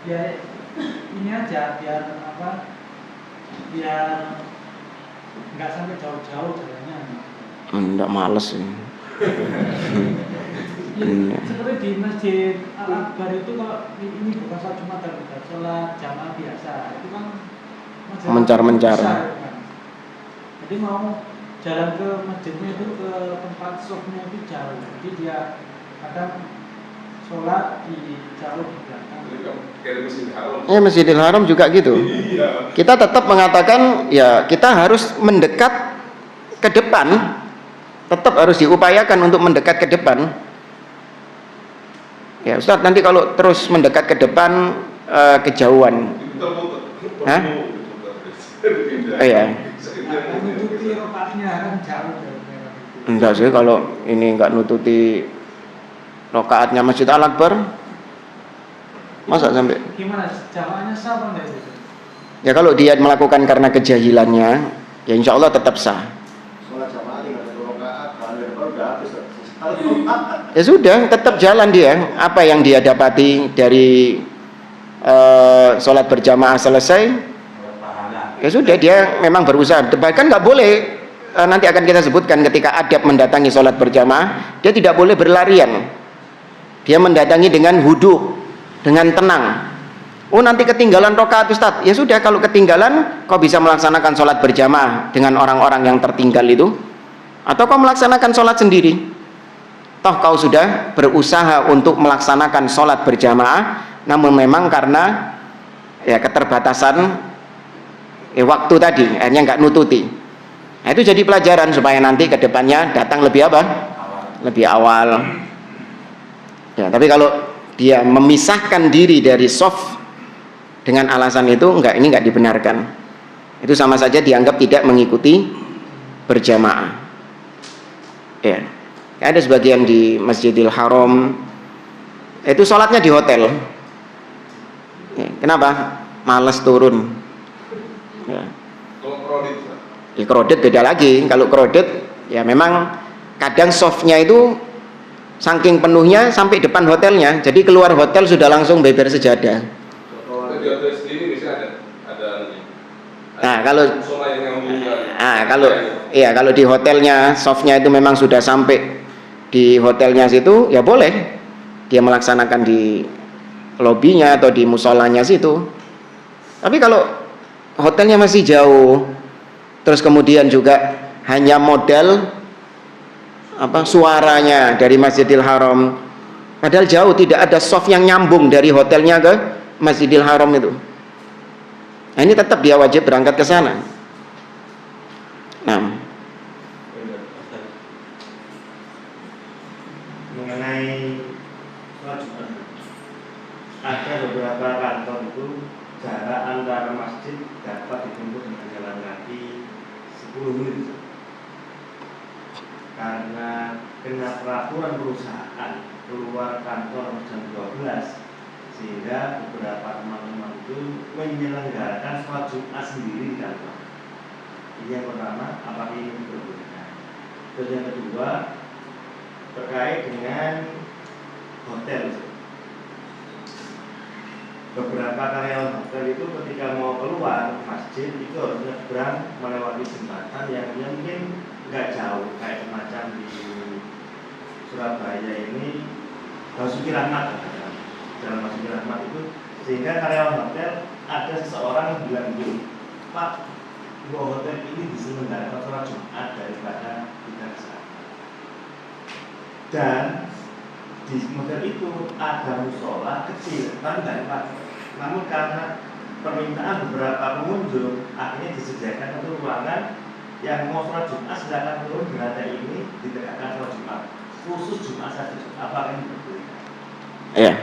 ya ini aja biar nggak sampai jauh-jauh jalannya. Nggak males sih. Seperti di Masjid Al-Akbar itu kalau ini bukan sholat Jumat tapi sholat jamaah biasa, itu kan mencar-mencar. Kan? Jadi mau jalan ke masjidnya itu ke tempat sofnya itu jauh, jadi dia kadang sholat di jauh di belakang. Ya Masjidil Haram juga gitu. Kita tetap mengatakan ya kita harus mendekat ke depan, tetap harus diupayakan untuk mendekat ke depan. Ya Ustaz, nanti kalau terus mendekat ke depan kejauhan. Hah? Oh ya. Menutupi rokatnya kan jauh. Enggak sih kalau ini enggak nututi rokaatnya Masjid Al-Akbar. Masa sampai gimana jamaahnya sah apa enggak itu? Ya kalau dia melakukan karena kejahilannya, ya insya Allah tetap sah. Sholat jamaah tinggal 1 rakaat, kalau ada udah habis. Ya sudah, tetap jalan dia. Apa yang dia dapati dari sholat berjamaah selesai, pahala. ya sudah dia memang berusaha. Bahkan nggak boleh, nanti akan kita sebutkan ketika adab mendatangi sholat berjamaah, dia tidak boleh berlarian. Dia mendatangi dengan hudu, dengan tenang. Oh nanti ketinggalan rakaat Ustaz, ya sudah, kalau ketinggalan kau bisa melaksanakan sholat berjamaah dengan orang-orang yang tertinggal itu, atau kau melaksanakan sholat sendiri. Toh kau sudah berusaha untuk melaksanakan sholat berjamaah, namun memang karena ya keterbatasan waktu tadi akhirnya nggak nututi. Nah, itu jadi pelajaran supaya nanti ke depannya datang lebih apa? Lebih awal. Ya, tapi kalau dia memisahkan diri dari soft dengan alasan itu ini enggak dibenarkan. Itu sama saja dianggap tidak mengikuti berjamaah. Ya. Ada sebagian di Masjidil Haram itu sholatnya di hotel. Ya, kenapa? Males turun. Ya. Kalau kredit, Ya, kredit beda lagi. Kalau kredit ya memang kadang softnya itu saking penuhnya sampai depan hotelnya. Jadi keluar hotel sudah langsung beber sejadah. di hotel sendiri bisa ada Nah, kalau yang kalau di hotelnya softnya itu memang sudah sampai di hotelnya situ, ya boleh dia melaksanakan di lobinya atau di musolanya situ. Tapi kalau hotelnya masih jauh, terus kemudian juga hanya modal suaranya dari Masjidil Haram, padahal jauh, tidak ada soft yang nyambung dari hotelnya ke Masjidil Haram itu. Nah, ini tetap dia wajib berangkat ke sana. Nah, mengenai sholat Jumat, ada beberapa kantor itu jarak antara masjid dapat ditempuh dengan jalan kaki 10 menit, karena kena peraturan perusahaan keluar kantor jam 12, sehingga beberapa teman-teman itu menyelenggarakan sholat Jumat sendiri di kantor. Ini yang pertama, apakah ini diperbolehkan? Terus yang kedua, terkait dengan hotel. Beberapa karyawan hotel itu ketika mau keluar masjid itu harus nyebrang melewati jembatan yang mungkin nggak jauh, kayak semacam di Surabaya ini Basuki Rahmat, Jalan Basuki Rahmat itu, sehingga karyawan hotel ada seseorang bilang begini, Pak, dua hotel ini diselenggarakan sholat Jumat daripada kita ke sana. Dan di hotel itu ada musola kecil, tapi nggak dipakai. Namun karena permintaan beberapa pengunjung, akhirnya disediakan satu ruangan yang mau sholat Jumat silakan turun di lantai ini, ditegakkan sholat Jumat khusus Jumat saja. Apakah ini berbeda? ya.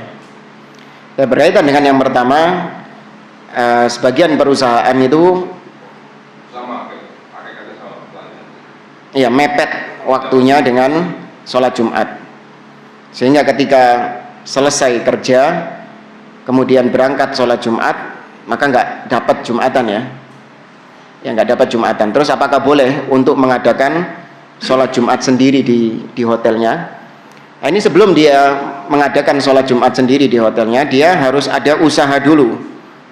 Berkaitan dengan yang pertama, sebagian perusahaan itu sama pakai kata sama ya mepet waktunya dengan sholat Jumat, sehingga ketika selesai kerja kemudian berangkat sholat Jumat, maka nggak dapat Jumatan ya nggak dapat Jumatan. Terus apakah boleh untuk mengadakan sholat Jumat sendiri di hotelnya? Nah, ini sebelum dia mengadakan sholat Jumat sendiri di hotelnya, dia harus ada usaha dulu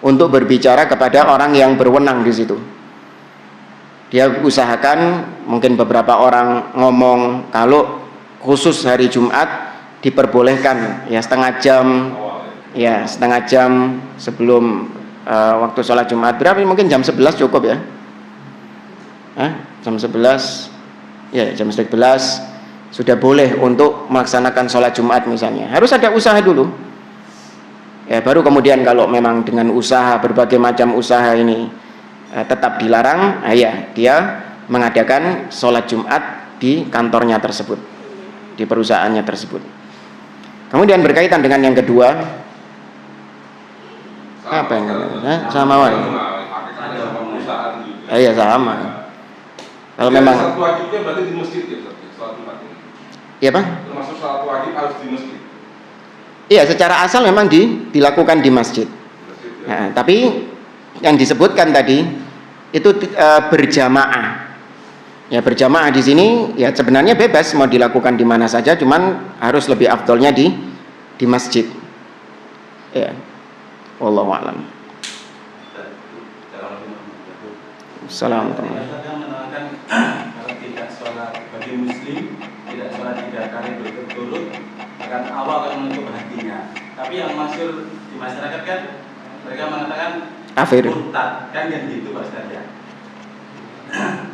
untuk berbicara kepada orang yang berwenang di situ. Dia usahakan, mungkin beberapa orang ngomong kalau khusus hari Jumat diperbolehkan ya setengah jam sebelum waktu sholat Jumat. Berapa? Mungkin jam 11 cukup ya. Jam 11 ya, jam 11 sudah boleh untuk melaksanakan sholat Jumat misalnya. Harus ada usaha dulu ya, baru kemudian kalau memang dengan usaha, berbagai macam usaha ini tetap dilarang, ya dia mengadakan sholat Jumat di kantornya tersebut, di perusahaannya tersebut. Kemudian berkaitan dengan yang kedua, apa yang sama wae? Iya sama. Kalau memang satu wajibnya berarti di masjid ya, sholat Jumat ini. Iya Pak? Termasuk sholat wajib harus di masjid. Iya, secara asal memang dilakukan di masjid. Nah, tapi yang disebutkan tadi itu berjamaah. Ya berjamaah di sini ya sebenarnya bebas mau dilakukan di mana saja, cuman harus lebih afdolnya di masjid. Ya. Wallahu a'lam. Assalamualaikum. Yang menerangkan kalau tidak sholat bagi muslim, tidak sholat 3 kali berturut-turut akan awal akan menutup hatinya. Tapi yang masyhur di masyarakat kan mereka mengatakan Kafir. murtad, kan yang gitu Pak Ustaz ya.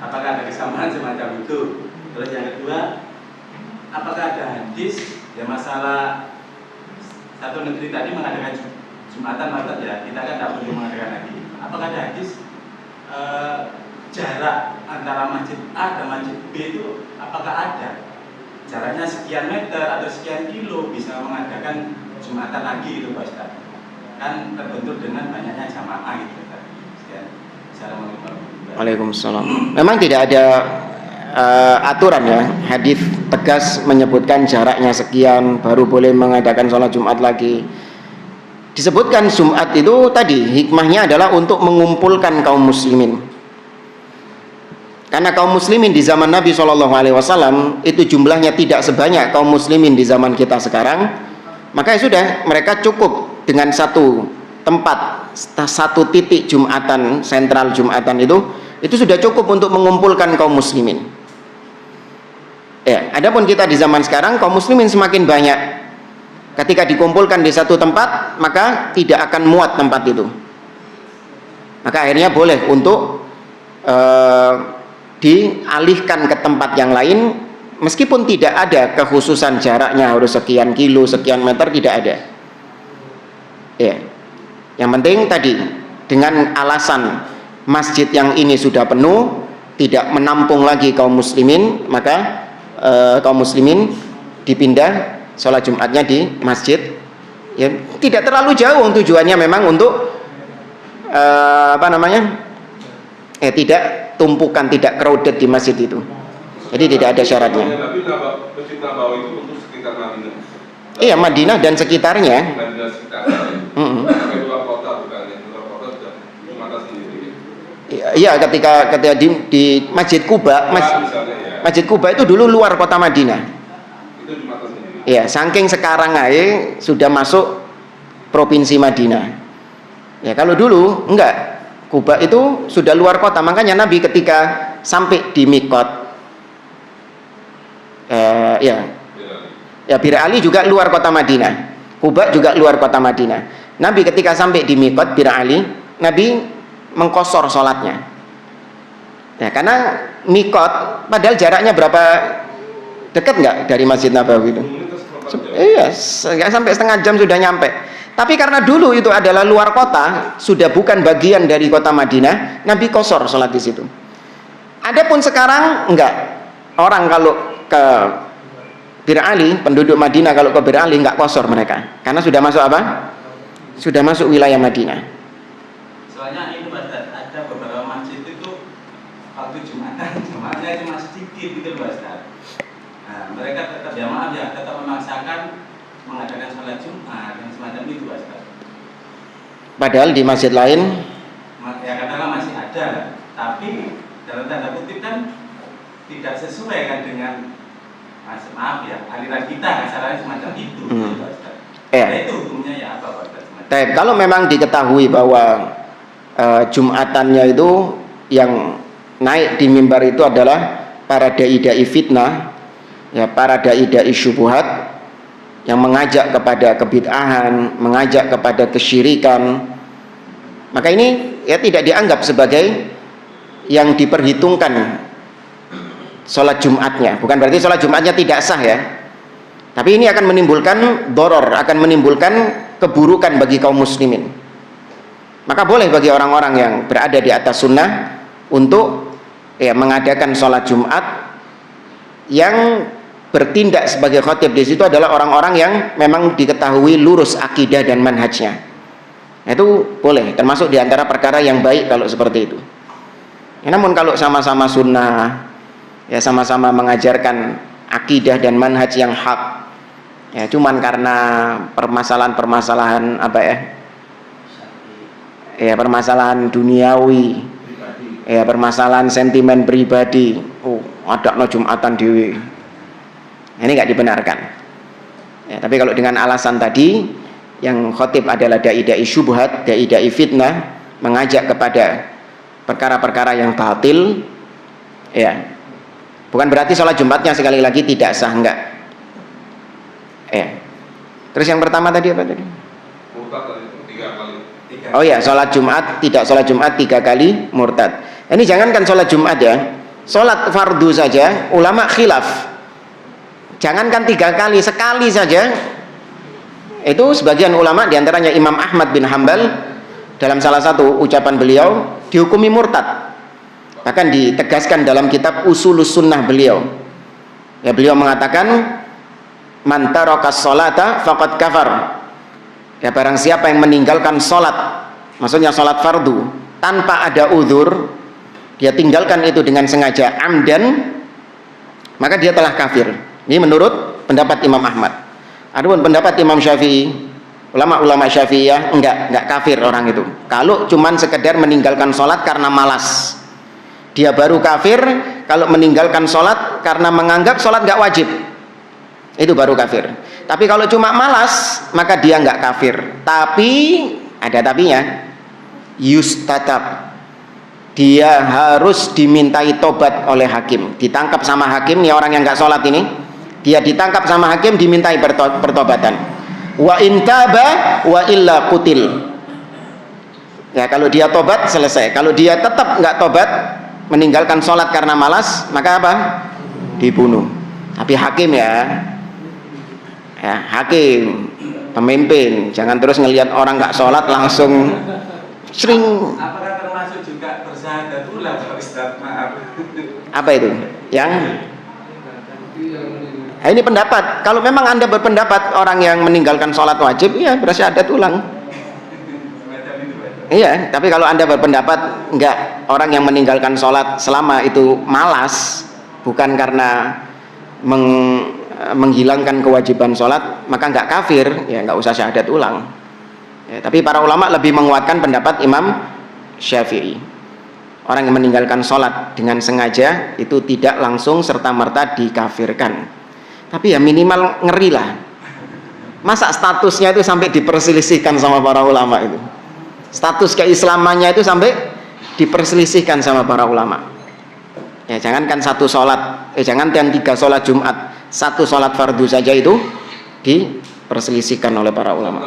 Apakah ada kesamaan semacam itu? Terus yang kedua, apakah ada hadis ya masalah satu negeri tadi mengadakan Jumatan Ustaz ya, kita kan tidak perlu mengadakan lagi. Apakah ada hadis jarak antara masjid A dan masjid B itu apakah ada? Jaraknya sekian meter atau sekian kilo bisa mengadakan Jumatan lagi gitu Pak Ustaz. Kan terbentur dengan banyaknya jamaah gitu Ustaz. Sekian. Assalamualaikum. Waalaikumsalam. Memang tidak ada aturan ya, hadis tegas menyebutkan jaraknya sekian baru boleh mengadakan sholat Jumat lagi. Disebutkan Jumat itu tadi hikmahnya adalah untuk mengumpulkan kaum muslimin. Karena kaum muslimin di zaman Nabi SAW itu jumlahnya tidak sebanyak kaum muslimin di zaman kita sekarang, maka ya sudah, mereka cukup dengan satu tempat, satu titik Jumatan, sentral Jumatan itu sudah cukup untuk mengumpulkan kaum muslimin. Ya, adapun kita di zaman sekarang kaum muslimin semakin banyak. Ketika dikumpulkan di satu tempat, maka tidak akan muat tempat itu. Maka akhirnya boleh untuk dialihkan ke tempat yang lain, meskipun tidak ada kekhususan jaraknya harus sekian kilo, sekian meter, tidak ada. Ya. Yang penting tadi dengan alasan masjid yang ini sudah penuh, tidak menampung lagi kaum muslimin, maka kaum muslimin dipindah sholat Jumatnya di masjid. Ya, tidak terlalu jauh tujuannya memang untuk tidak tumpukan, tidak crowded di masjid itu. Jadi tidak ada syaratnya. Tapi Masjid Nabawi itu untuk sekitar Madinah. Iya, Madinah dan sekitarnya. Madinah sekitarnya. Sampai luar kota bukan ya, luar kota sudah Jumatan sendiri. Iya, ketika di Masjid Kuba, Misalnya ya. Masjid Kuba itu dulu luar kota Madinah. Itu Jumatan sendiri. Iya, saking sekarang aja sudah masuk provinsi Madinah. Ya, kalau dulu enggak. Kuba itu sudah luar kota, makanya Nabi ketika sampai di Mikot, Bir Ali juga luar kota Madinah, Kuba juga luar kota Madinah. Nabi ketika sampai di Mikot Bir Ali, Nabi mengkosor sholatnya. Ya, karena Mikot, padahal jaraknya berapa dekat nggak dari Masjid Nabawi itu? Iya, sampai setengah jam sudah nyampe. Tapi karena dulu itu adalah luar kota, sudah bukan bagian dari kota Madinah, Nabi kosor sholat di situ. Adapun sekarang enggak. Orang kalau ke Bir Ali, penduduk Madinah kalau ke Bir Ali enggak kosor mereka, karena sudah masuk apa? Sudah masuk wilayah Madinah. Soalnya ini Ustaz, ada beberapa masjid itu waktu Jumatan, jemaahnya cuma sedikit gitu Ustaz. Nah, mereka tetap jamaah ya, tetap memaksakan mengadakan sholat Jumat dan semacam itu Ustaz. Padahal di masjid lain Ya katakanlah masih ada, tapi dalam tanda kutip kan tidak sesuai kan dengan maaf ya aliran kita, kasarnya semacam itu Ustaz. Itu hukumnya ya apa Ustaz? Kalau memang diketahui bahwa Jumatannya itu yang naik di mimbar itu adalah para dai-dai fitnah, ya, para dai-dai syubhat yang mengajak kepada kebid'ahan, mengajak kepada kesyirikan, maka ini ya tidak dianggap sebagai yang diperhitungkan sholat Jumatnya. Bukan berarti sholat Jumatnya tidak sah ya, tapi ini akan menimbulkan doror, akan menimbulkan keburukan bagi kaum muslimin. Maka boleh bagi orang-orang yang berada di atas sunnah untuk ya mengadakan sholat Jumat. Yang bertindak sebagai khatib di situ adalah orang-orang yang memang diketahui lurus akidah dan manhajnya. Itu boleh, termasuk diantara perkara yang baik kalau seperti itu. Ya, namun kalau sama-sama sunnah, ya sama-sama mengajarkan akidah dan manhaj yang hak, ya cuman karena permasalahan-permasalahan permasalahan duniawi, ya permasalahan sentimen pribadi, ada no Jumatan dewi. Ini nggak dibenarkan. Ya, tapi kalau dengan alasan tadi, yang khotib adalah dai-dai syubhat, dai-dai fitnah, mengajak kepada perkara-perkara yang batil, ya, bukan berarti sholat Jumatnya sekali lagi tidak sah, enggak. Ya. Terus yang pertama tadi apa tadi? Murtad tadi 3 kali. Oh ya, sholat Jumat, tidak sholat Jumat 3 kali murtad. Ini jangankan sholat Jumat ya, sholat fardu saja ulama khilaf. Jangankan 3 kali, sekali saja. Itu sebagian ulama, diantaranya Imam Ahmad bin Hambal, dalam salah satu ucapan beliau dihukumi murtad. Bahkan ditegaskan dalam kitab Usulus Sunnah beliau. Ya, beliau mengatakan man tarakas sholata faqad kafar. Ya, barang siapa yang meninggalkan sholat, maksudnya sholat fardu tanpa ada uzur, dia tinggalkan itu dengan sengaja amdan, maka dia telah kafir. Ini menurut pendapat Imam Ahmad. Adapun pendapat Imam Syafi'i, ulama-ulama Syafi'iyah, enggak kafir orang itu. Kalau cuman sekedar meninggalkan sholat karena malas, dia baru kafir. Kalau meninggalkan sholat karena menganggap sholat enggak wajib, itu baru kafir. Tapi kalau cuma malas, maka dia enggak kafir. Tapi ada tapinya, yustatab, dia harus dimintai tobat oleh hakim. Ditangkap sama hakim, ya orang yang enggak sholat ini, dia ditangkap sama hakim, dimintai pertobatan. Wa intaba wa illa kutil. Ya, kalau dia tobat selesai. Kalau dia tetap enggak tobat, meninggalkan sholat karena malas, maka apa? Dibunuh. Tapi hakim ya, hakim, pemimpin, jangan terus ngelihat orang nggak sholat langsung sering. Apakah termasuk juga bersyahadat ulang, Pak Ustaz? Maaf. Apa itu? Yang ini pendapat. Kalau memang Anda berpendapat orang yang meninggalkan sholat wajib, ya bersyahadat ulang. Iya, tapi kalau Anda berpendapat enggak, orang yang meninggalkan sholat selama itu malas, bukan karena menghilangkan kewajiban sholat, maka enggak kafir, ya enggak usah syahadat ulang. Ya, tapi para ulama lebih menguatkan pendapat Imam Syafi'i. Orang yang meninggalkan sholat dengan sengaja itu tidak langsung serta-merta dikafirkan. Tapi ya minimal ngeri lah. Masa statusnya itu sampai diperselisihkan sama para ulama itu? Status keislamannya itu sampai diperselisihkan sama para ulama. Ya, jangankan satu sholat, jangankan 3 sholat Jumat, 1 sholat fardu saja itu diperselisihkan oleh para ulama.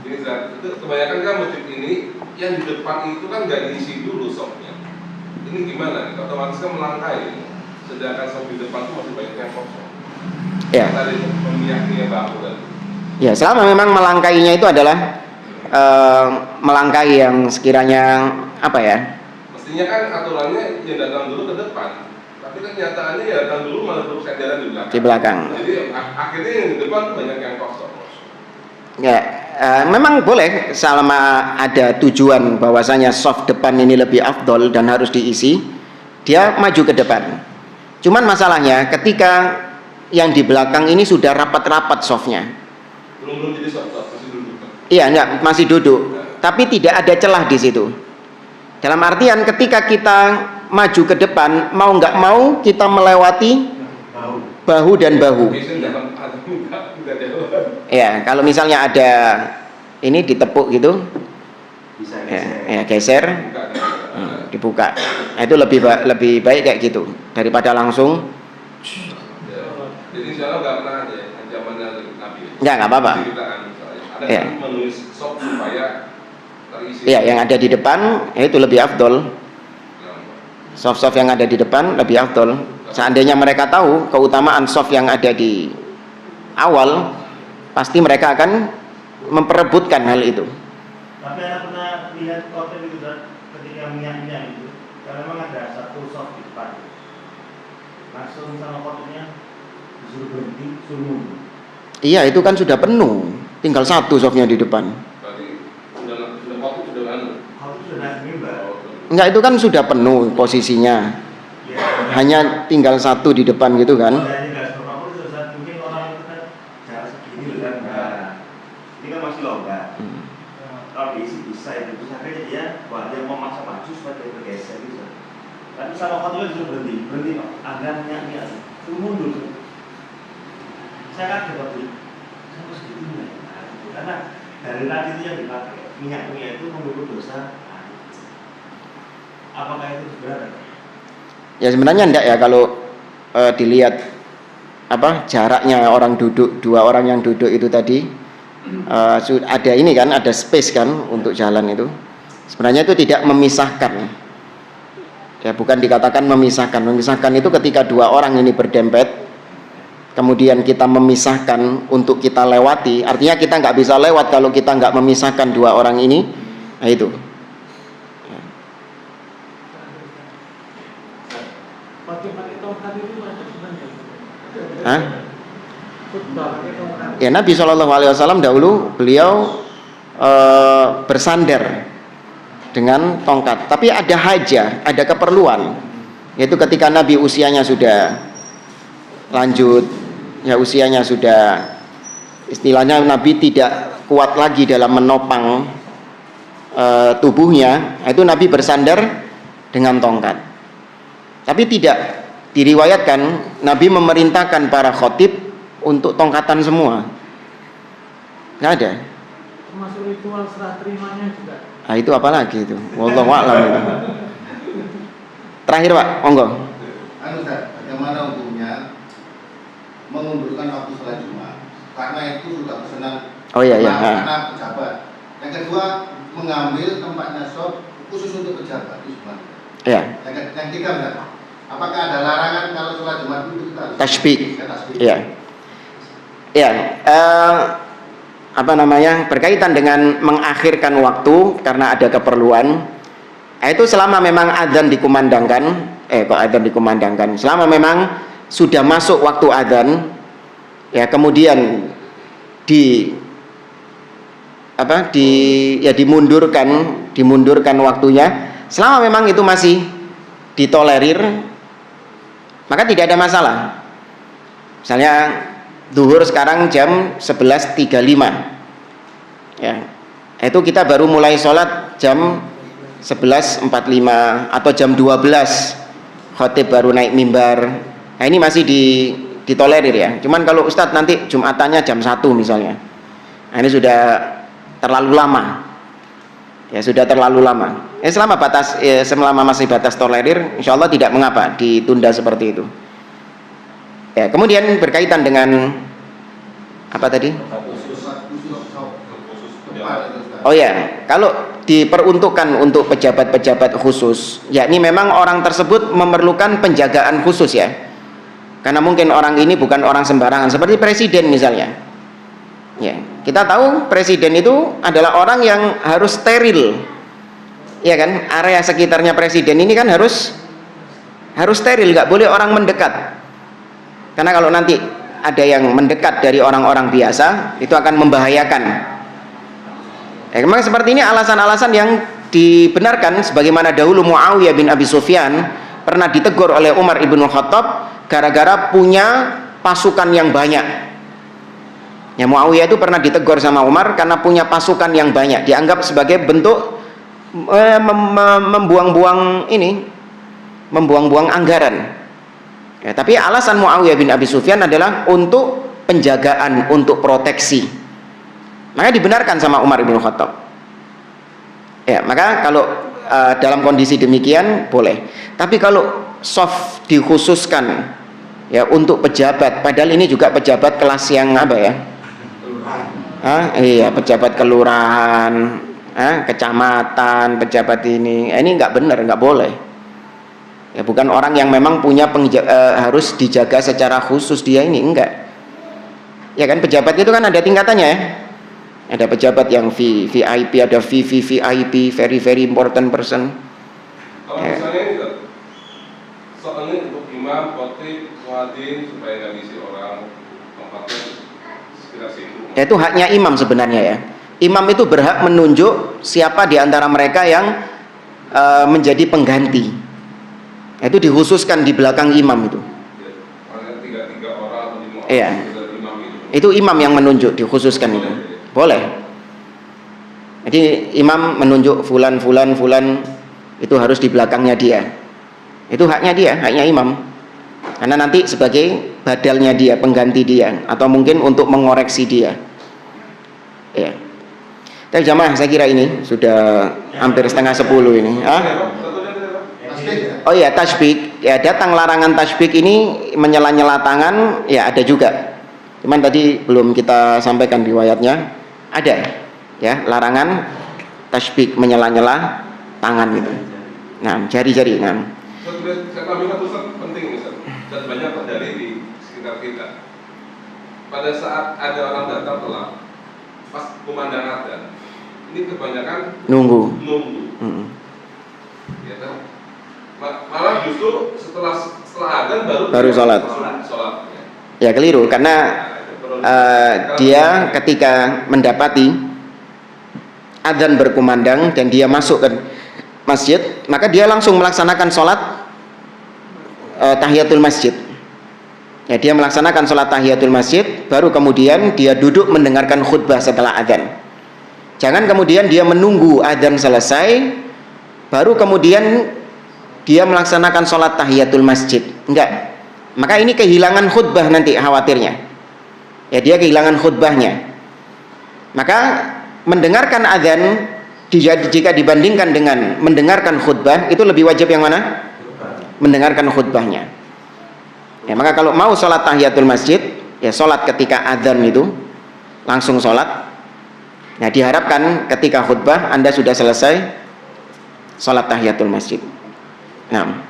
Itu kebanyakan kan masjid ini yang di depan itu kan nggak diisi dulu sopnya. Ini gimana? Otomatis kan melangkai. Sedangkan sop di depan itu masih banyak yang kosong. Ya. Tadi memiyaknya bahu tadi. Ya, selama memang melangkainya itu adalah melangkai yang sekiranya apa ya? Mestinya kan aturannya yang datang dulu ke depan, tapi kan nyataannya ya datang dulu malah terus jalan di belakang. Di belakang. Jadi akhirnya yang di depan tuh banyak yang kosong. Ya, memang boleh selama ada tujuan bahwasanya soft depan ini lebih afdol dan harus diisi, dia maju ke depan. Cuman masalahnya ketika yang di belakang ini sudah rapat-rapat softnya. Belum jadi soft, masih duduk. Iya, enggak, masih duduk. Tapi tidak ada celah di situ. Dalam artian ketika kita maju ke depan, mau nggak mau kita melewati bahu dan bahu. Ya, kalau misalnya ada ini ditepuk gitu, ya geser, dibuka. Nah, itu lebih baik kayak gitu daripada langsung. Jadi insya Allah nggak pernah ada ancaman dari Nabi. Ya, nggak apa-apa. Ada Ya. menulis soft supaya terisi. Ya, yang ada di depan itu lebih afdol. Soft-soft yang ada di depan lebih afdol. Seandainya mereka tahu keutamaan soft yang ada di awal, pasti mereka akan memperebutkan hal itu. Tapi Anda pernah lihat hotel itu kan, ketika minyak itu, karena memang ada satu soft di depan, langsung sama hotelnya disuruh berhenti, suruh mundur. Iya, itu kan sudah penuh, tinggal 1 softnya di depan. Berarti sudah waktu sudah anu. Kalau itu sudah mimbar. Enggak, itu kan sudah penuh posisinya, Ya, hanya tinggal 1 di depan gitu kan. ini nggak seberapa pun saat mungkin orang itu kan jarak segini loh kan. Nah, ini kan masih longgar. Kalau diisi bisa itu akhirnya dia wah dia mau maksa maju supaya dia bergeser gitu. Tapi sama hotelnya disuruh berhenti Pak. Agar minyak suruh mundur. Saya kaget waktu itu. kok segitunya ya? Nah, gitu. Karena dari tadi itu yang dipakai minyak itu menurut dosa. Apakah itu benar? Ya sebenarnya enggak ya kalau dilihat apa jaraknya orang duduk, dua orang yang duduk itu tadi ada ini kan, ada space kan untuk jalan itu. Sebenarnya itu tidak memisahkan. Ya bukan dikatakan memisahkan. Memisahkan itu ketika dua orang ini berdempet, kemudian kita memisahkan untuk kita lewati. Artinya kita nggak bisa lewat kalau kita nggak memisahkan dua orang ini. Nah itu. Pakai tongkat itu ada sebenarnya. Hah? Khutbah pakai tongkat. Ya Nabi SAW dahulu beliau bersandar dengan tongkat. Tapi ada hajah, ada keperluan. Yaitu ketika Nabi usianya sudah lanjut, ya usianya sudah istilahnya Nabi tidak kuat lagi dalam menopang tubuhnya, itu Nabi bersandar dengan tongkat. Tapi tidak diriwayatkan Nabi memerintahkan para khotib untuk tongkatan semua. Nggak ada. Termasuk ritual serah terimanya juga. Nah itu apa lagi itu? Wallahu a'lam itu. Terakhir Pak, monggo. Ustaz, bagaimana hukumnya mengundurkan waktu sholat Jumat? Karena itu sudah pesanan Oh iya iya. karena pejabat. Yang kedua, mengambil tempatnya shop khusus untuk pejabat itu sebenarnya. Ya. Yang ketiga, benar. Apakah ada larangan kalau sholat Jumat itu kita harus Tasbih. tasbih? Iya. Ya, apa namanya, berkaitan dengan mengakhirkan waktu karena ada keperluan. Itu selama memang adzan dikumandangkan, selama memang sudah masuk waktu adzan, ya kemudian dimundurkan waktunya, selama memang itu masih ditolerir, maka tidak ada masalah. Misalnya zuhur sekarang jam 11.35, ya, itu kita baru mulai sholat jam 11.45 atau jam 12 khotib baru naik mimbar. Nah ini masih ditolerir ya. Cuman kalau Ustadz nanti Jumatannya jam 1 misalnya, nah ini sudah terlalu lama. Ya sudah terlalu lama. Selama masih batas tolerir, insya Allah tidak mengapa ditunda seperti itu. Ya, kemudian berkaitan dengan apa tadi? Oh ya, kalau diperuntukkan untuk pejabat-pejabat khusus, yakni memang orang tersebut memerlukan penjagaan khusus ya. Karena mungkin orang ini bukan orang sembarangan, seperti presiden misalnya. Ya, kita tahu presiden itu adalah orang yang harus steril. Ya kan, area sekitarnya presiden ini kan harus steril, nggak boleh orang mendekat. Karena kalau nanti ada yang mendekat dari orang-orang biasa, itu akan membahayakan. Ya, memang seperti ini alasan-alasan yang dibenarkan, sebagaimana dahulu Muawiyah bin Abi Sufyan pernah ditegur oleh Umar ibn Khattab gara-gara punya pasukan yang banyak. Ya, Muawiyah itu pernah ditegur sama Umar karena punya pasukan yang banyak, dianggap sebagai bentuk membuang-buang anggaran. Ya, tapi alasan Muawiyah bin Abi Sufyan adalah untuk penjagaan, untuk proteksi. Maka dibenarkan sama Umar bin Khattab. Ya, maka kalau dalam kondisi demikian boleh. Tapi kalau soft dikhususkan ya untuk pejabat, padahal ini juga pejabat kelas yang apa ya? Iya, pejabat kelurahan, kecamatan, pejabat ini nggak benar, nggak boleh. Ya, bukan orang yang memang punya harus dijaga secara khusus dia ini, enggak. Ya kan, pejabat itu kan ada tingkatannya ya. Ada pejabat yang VIP, ada VVVIP, very very important person. Kalau misalnya ini soalnya untuk imam, khotib, muadzin supaya nggak diisi orang, tempatnya sekitar situ. Itu haknya imam sebenarnya ya. Imam itu berhak menunjuk siapa di antara mereka yang menjadi pengganti. Itu dikhususkan di belakang imam itu. Tiga orang atau 5 orang. Iya. Imam Itu imam yang menunjuk, dikhususkan itu. Boleh. Jadi imam menunjuk fulan itu harus di belakangnya dia. Itu haknya dia, haknya imam. Karena nanti sebagai badalnya dia, pengganti dia, atau mungkin untuk mengoreksi dia. Ya. Tapi jamaah saya kira ini sudah hampir setengah 10 ini. Oh ya, tasbik. Ya, datang larangan tasbik ini menyela-nyela tangan, ya ada juga. Cuman tadi belum kita sampaikan riwayatnya. Ada ya, larangan tasbik menyela-nyela tangan itu. Nah, jari-jari. Nah. Saya tambahkan Ustaz, penting Ustaz. Dan banyak terjadi di sekitar kita. Pada saat ada orang datang telat, pas kumandang adzan, ini kebanyakan nunggu. Ya kan? Malah justru setelah adzan baru sholat. Ya keliru, karena dia ketika mendapati adzan berkumandang dan dia masuk ke masjid, maka dia langsung melaksanakan sholat tahiyatul masjid. Ya, dia melaksanakan sholat tahiyatul masjid, baru kemudian dia duduk mendengarkan khutbah setelah adzan. Jangan kemudian dia menunggu adzan selesai, baru kemudian dia melaksanakan sholat tahiyatul masjid. Enggak. Maka ini kehilangan khutbah nanti khawatirnya. Ya, dia kehilangan khutbahnya. Maka mendengarkan adzan jika dibandingkan dengan mendengarkan khutbah, itu lebih wajib yang mana? Mendengarkan khutbahnya. Ya, maka kalau mau sholat tahiyatul masjid, ya sholat ketika adzan itu langsung sholat. Nah, diharapkan ketika khutbah Anda sudah selesai sholat tahiyatul masjid. Nah,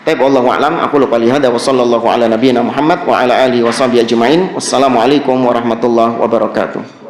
taib wallahu a'lam. Aku lupa lihat wa sallallahu ala nabiyyina Muhammad wa ala alihi wa sahbihi ajma'in. Wassalamualaikum warahmatullahi wabarakatuh.